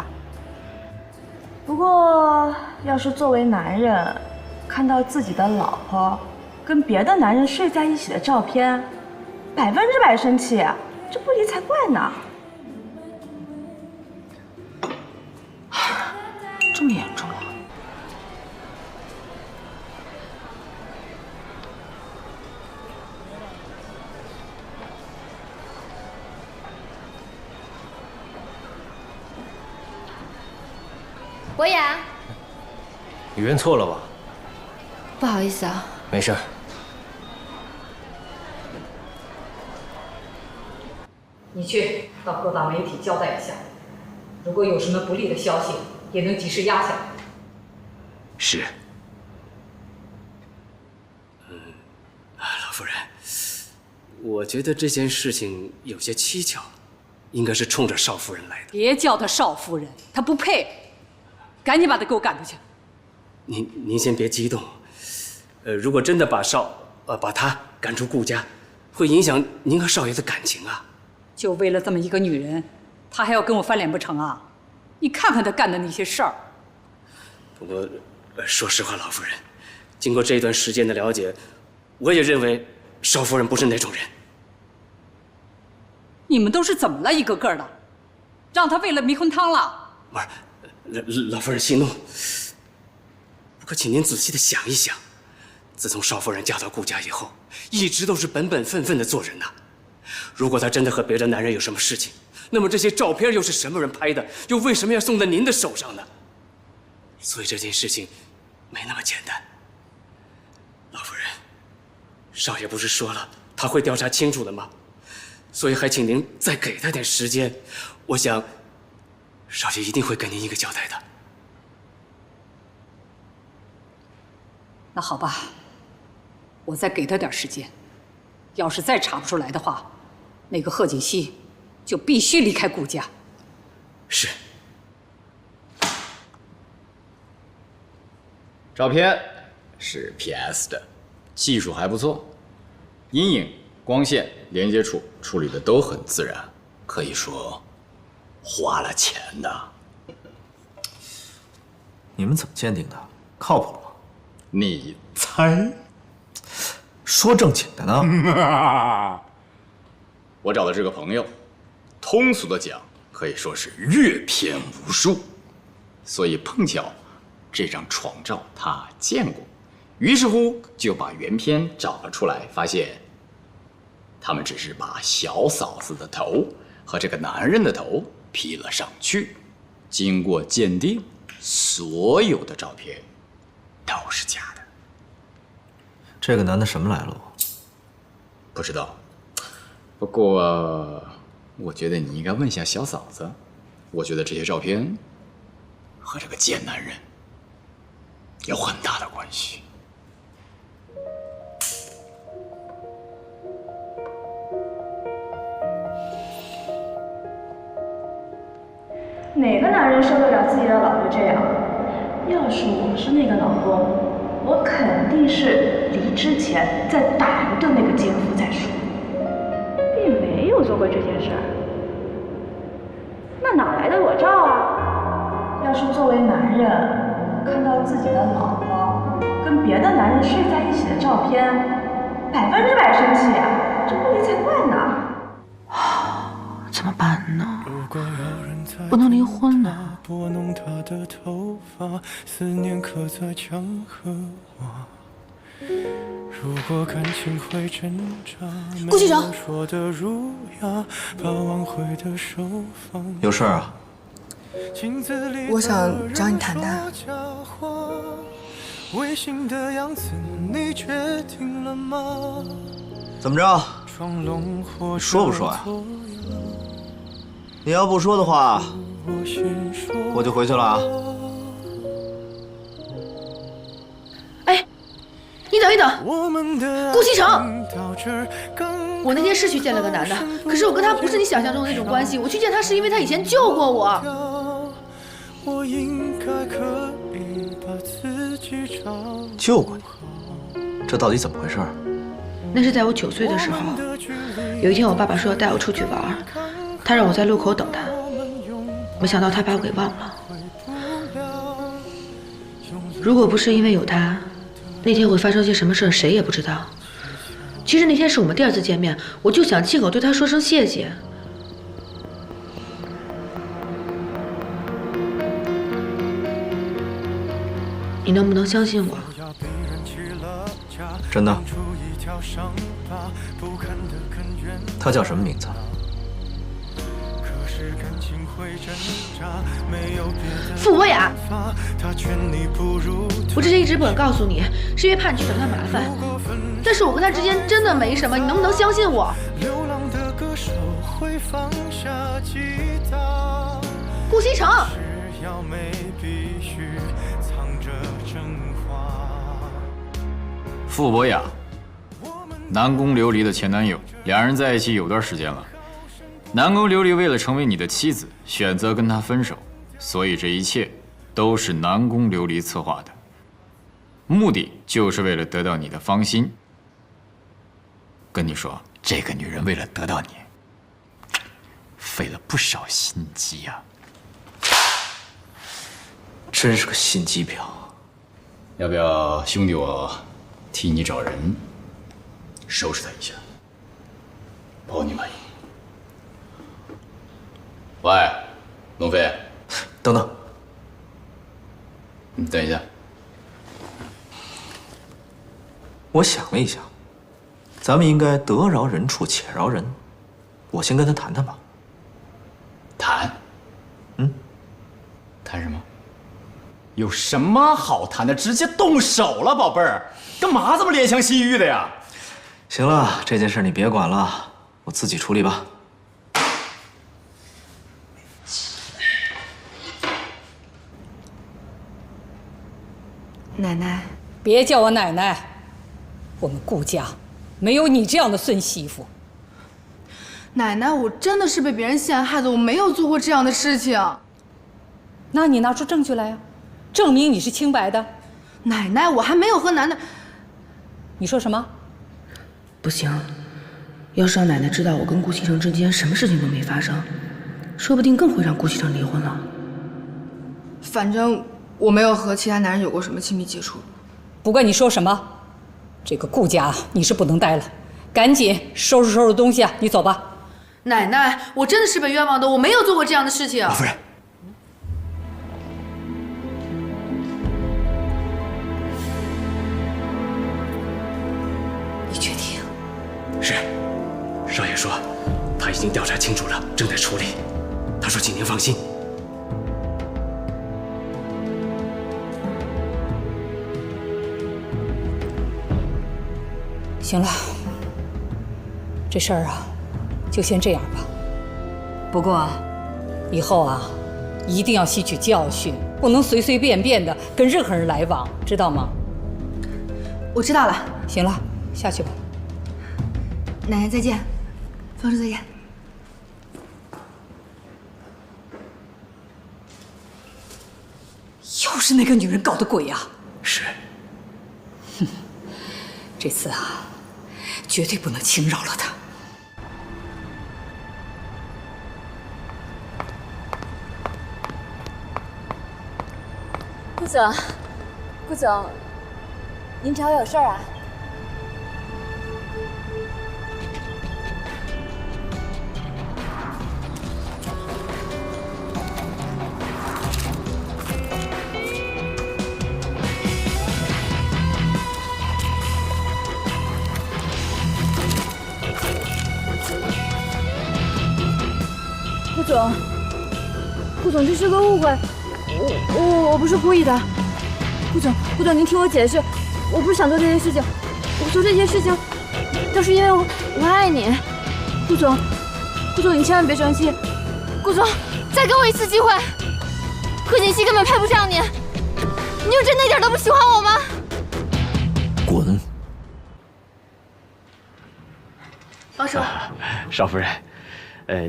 不过，要是作为男人看到自己的老婆跟别的男人睡在一起的照片，100%生气，这不离才怪呢。这么严重啊？博雅，你认错了吧？不好意思啊。没事儿。你去到各大媒体交代一下，如果有什么不利的消息，也能及时压下来。是。老夫人，我觉得这件事情有些蹊跷，应该是冲着邵夫人来的。别叫她邵夫人，她不配。赶紧把她给我赶出去。您先别激动。如果真的把她赶出顾家，会影响您和少爷的感情啊。就为了这么一个女人，她还要跟我翻脸不成啊？你看看她干的那些事儿。不过，说实话，老夫人，经过这一段时间的了解，我也认为邵夫人不是那种人。你们都是怎么了，一个个的，让她为了迷魂汤了？不是。老夫人息怒，不过请您仔细的想一想，自从邵夫人嫁到顾家以后，一直都是本本分分的做人呐。如果她真的和别的男人有什么事情，那么这些照片又是什么人拍的？又为什么要送到您的手上呢？所以这件事情没那么简单。老夫人，少爷不是说了他会调查清楚的吗？所以还请您再给他点时间，我想。少爷一定会给您一个交代的。那好吧，我再给他点时间。要是再查不出来的话，那个贺锦熙就必须离开顾家。是。照片是 PS 的，技术还不错，阴影、光线、连接处处理的都很自然，可以说。花了钱的，你们怎么鉴定的？靠谱吗？你猜？说正经的呢。我找的这个朋友，通俗的讲，可以说是阅片无数，所以碰巧这张床照他见过，于是乎就把原片找了出来，发现他们只是把小嫂子的头和这个男人的头。P 了上去，经过鉴定，所有的照片都是假的。这个男的什么来路？不知道。不过，我觉得你应该问一下小嫂子。我觉得这些照片和这个贱男人有很大的关系。哪个男人受得了自己的老婆这样？要是我是那个老公，我肯定是离之前再打一顿那个奸夫再说，并没有做过这件事儿。那哪来的裸照啊？要是作为男人看到自己的老婆跟别的男人睡在一起的照片，100%生气啊！这不离才怪呢。怎么办呢？不能离婚呢。拨弄她的头发，思念刻在墙和瓦。如果感情会挣扎，顾西城，说的儒雅，把挽回的手放。有事啊？我想找你谈谈。违心的样子，你决定了吗？怎么着？说不说呀？你要不说的话，我就回去了啊。哎，你等一等，顾西城，我那天是去见了个男的，可是我跟他不是你想象中的那种关系。我去见他是因为他以前救过我。救过你？这到底怎么回事？那是在我9岁的时候，有一天我爸爸说要带我出去玩，他让我在路口等他，没想到他把我给忘了。如果不是因为有他，那天会发生些什么事儿，谁也不知道。其实那天是我们第2次见面，我就想借口对他说声谢谢。你能不能相信我？真的。他叫什么名字？傅博雅。我之前一直不敢告诉你，是因为怕你去找他麻烦。但是我跟他之间真的没什么，你能不能相信我？顾西城。傅博雅，南宫琉璃的前男友，两人在一起有段时间了。南宫琉璃为了成为你的妻子，选择跟他分手，所以这一切都是南宫琉璃策划的，目的就是为了得到你的芳心。跟你说，这个女人为了得到你，费了不少心机呀。真是个心机婊。要不要兄弟我替你找人收拾他一下，保你满意。喂，龙飞，等等，你等一下。我想了一下，咱们应该得饶人处且饶人，我先跟他谈谈吧。谈？谈什么？有什么好谈的？直接动手了，宝贝儿，干嘛这么怜香惜玉的呀？行了，这件事你别管了，我自己处理吧。奶奶，别叫我奶奶，我们顾家没有你这样的孙媳妇。奶奶，我真的是被别人陷害的，我没有做过这样的事情。那你拿出证据来呀，证明你是清白的。奶奶，我还没有和男的。你说什么？不行，要是让奶奶知道我跟顾西城之间什么事情都没发生，说不定更会让顾西城离婚了。反正我没有和其他男人有过什么亲密接触。不管你说什么，这个顾家你是不能待了，赶紧收拾收拾东西啊，你走吧。奶奶，我真的是被冤枉的，我没有做过这样的事情。老夫人，你确定？是，少爷说他已经调查清楚了，正在处理。他说请您放心。行了，这事儿啊，就先这样吧。不过，以后啊，一定要吸取教训，不能随随便便的跟任何人来往，知道吗？我知道了。行了，下去吧。奶奶再见，方叔再见。又是那个女人搞的鬼呀！是。哼，这次啊，绝对不能轻饶了她。顾总，顾总，您找我有事儿啊？顾总，这是个误会，我不是故意的。顾总，您听我解释，我不是想做这些事情，我做这些事情都是因为我爱你。顾总，你千万别生气。顾总，再给我一次机会。贺锦熙根本配不上你，你就真的一点都不喜欢我吗？滚！方叔，少夫人。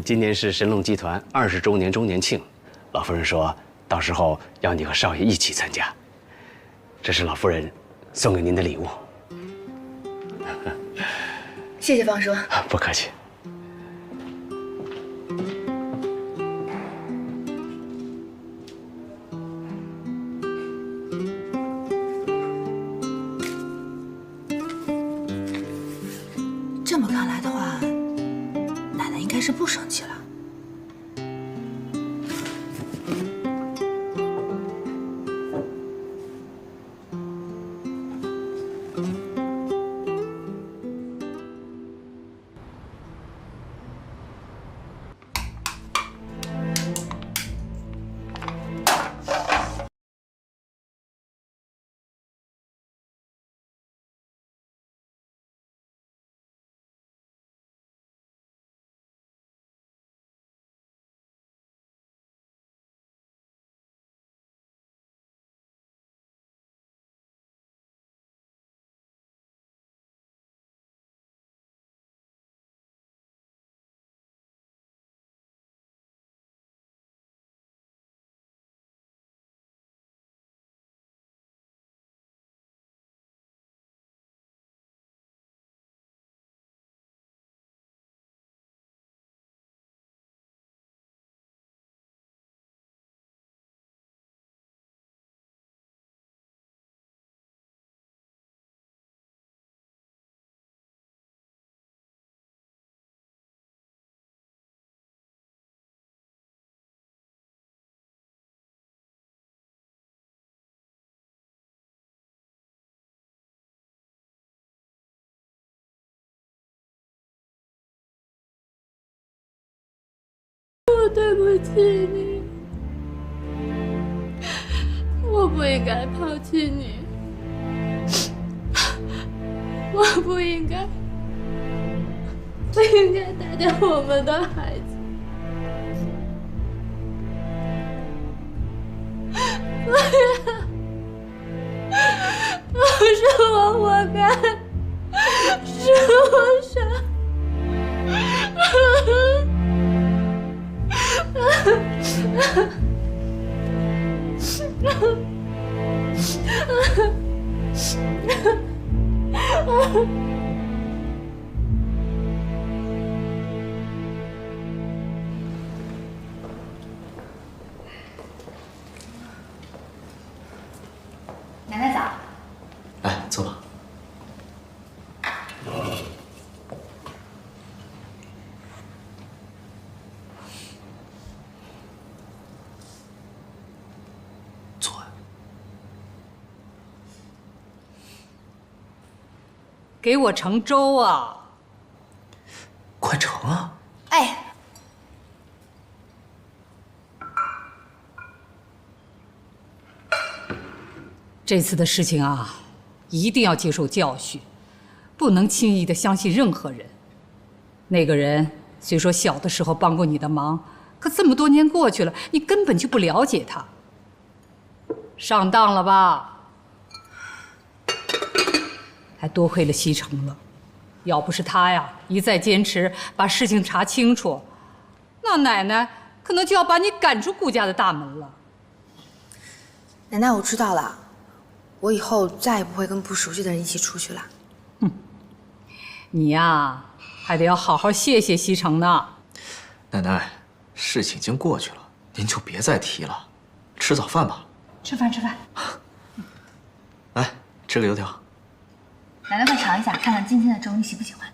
今年是神龙集团20周年周年庆，老夫人说到时候要你和少爷一起参加，这是老夫人送给您的礼物。谢谢方叔。不客气。是不生气了。我对不起你，我不应该抛弃你，我不应该打掉我们的孩子。是我活该，是我傻。奶奶早。哎，坐吧。给我盛粥啊！快盛啊！哎，这次的事情啊，一定要接受教训，不能轻易的相信任何人。那个人虽说小的时候帮过你的忙，可这么多年过去了，你根本就不了解他。上当了吧？还多亏了西城了，要不是他呀一再坚持把事情查清楚，那奶奶可能就要把你赶出顾家的大门了。奶奶，我知道了，我以后再也不会跟不熟悉的人一起出去了。你呀，还得要好好谢谢西城呢。奶奶，事情已经过去了，您就别再提了。吃早饭吧。吃饭吃饭。来，吃个油条。奶奶快尝一下，看看今天的粥你喜不喜欢。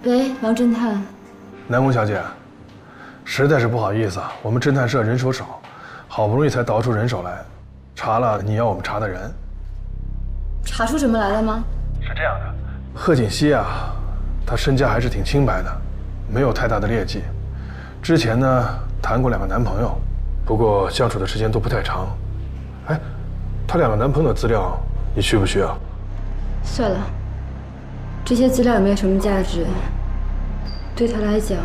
喂，王侦探。南宫小姐，实在是不好意思啊，我们侦探社人手少，好不容易才倒出人手来，查了你要我们查的人。查出什么来了吗？是这样的，贺锦熙啊，他身家还是挺清白的，没有太大的劣迹。之前呢，谈过2个男朋友，不过相处的时间都不太长。哎，他2个男朋友的资料，你需不需要？算了，这些资料也没有什么价值，对他来讲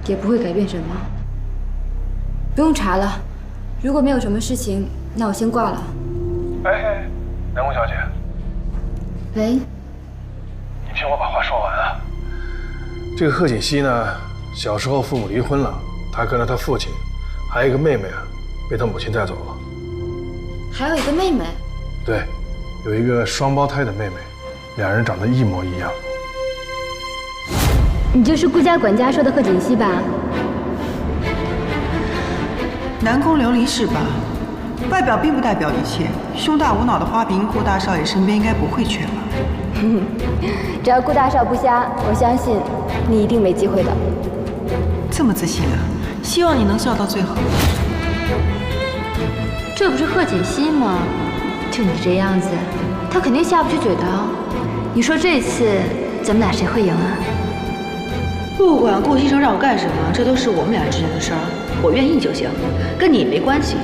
也不会改变什么。不用查了，如果没有什么事情，那我先挂了。哎，南宫小姐。喂。你听我把话说完啊。这个贺锦熙呢，小时候父母离婚了，他跟了他父亲，还有一个妹妹啊，被他母亲带走了。还有一个妹妹？对，有一个双胞胎的妹妹，两人长得一模一样。你就是顾家管家说的贺锦熙吧？南宫琉璃是吧？外表并不代表一切，胸大无脑的花瓶，顾大少爷身边应该不会缺吧？只要顾大少不瞎，我相信你一定没机会的。这么自信啊！希望你能笑到最后。这不是贺锦熙吗？就你这样子，他肯定下不去嘴的。你说这次咱们俩谁会赢啊？不管顾西城让我干什么，这都是我们俩之间的事儿，我愿意就行，跟你没关系。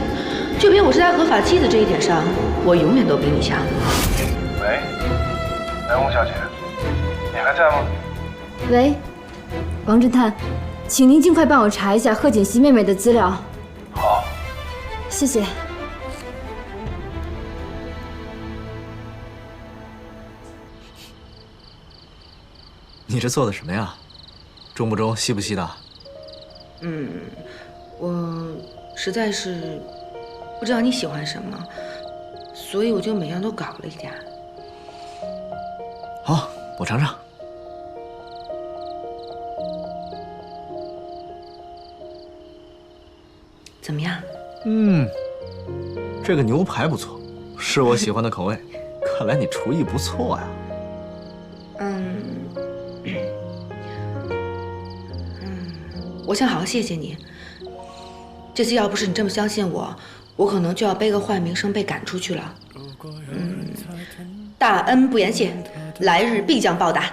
就凭我是他合法妻子这一点上，我永远都比你强。喂，南宫小姐，你还在吗？喂，王侦探，请您尽快帮我查一下贺锦熙妹妹的资料。好，谢谢。你这做的什么呀？中不中，西不西的？我实在是不知道你喜欢什么，所以我就每样都搞了一点。好，我尝尝。怎么样？这个牛排不错，是我喜欢的口味。看来你厨艺不错呀。我想好好谢谢你。这次要不是你这么相信我，我可能就要背个坏名声被赶出去了。大恩不言谢，来日必将报答。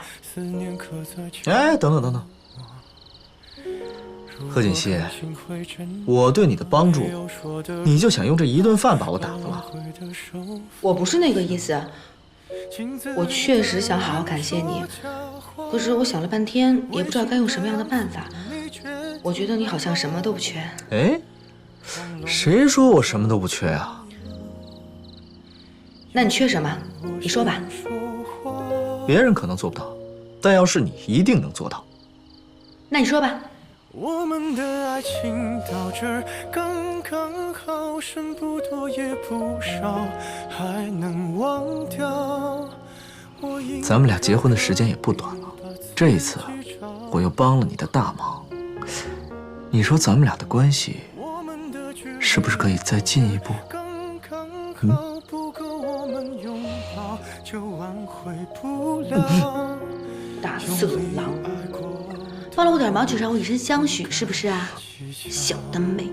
哎，等等等等，贺锦熙，我对你的帮助，你就想用这一顿饭把我打发了？我不是那个意思，我确实想好好感谢你，可是我想了半天，也不知道该用什么样的办法。我觉得你好像什么都不缺。哎，谁说我什么都不缺啊？那你缺什么？你说吧。别人可能做不到，但要是你，一定能做到。那你说吧。我们的爱情到这儿刚刚好，剩不多也不少，还能忘掉。咱们俩结婚的时间也不短了，这一次我又帮了你的大忙，你说咱们俩的关系是不是可以再进一步？大色狼，帮了我点忙就让我以身相许，是不是啊？小的美。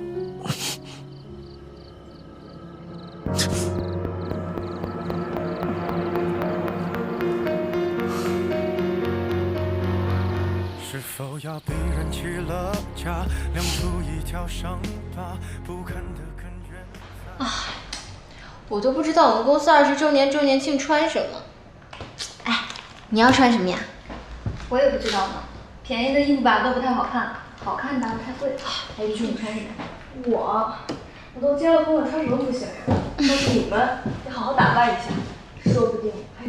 是否要被人起了家，亮出一条伤疤，不堪的根源。我都不知道我们公司20周年庆穿什么。哎，你要穿什么呀？我也不知道呢，便宜的衣服吧都不太好看，好看的太贵了。哎，你说你穿什么？我都结了婚了，穿什么不行呀？但是你们得好好打扮一下。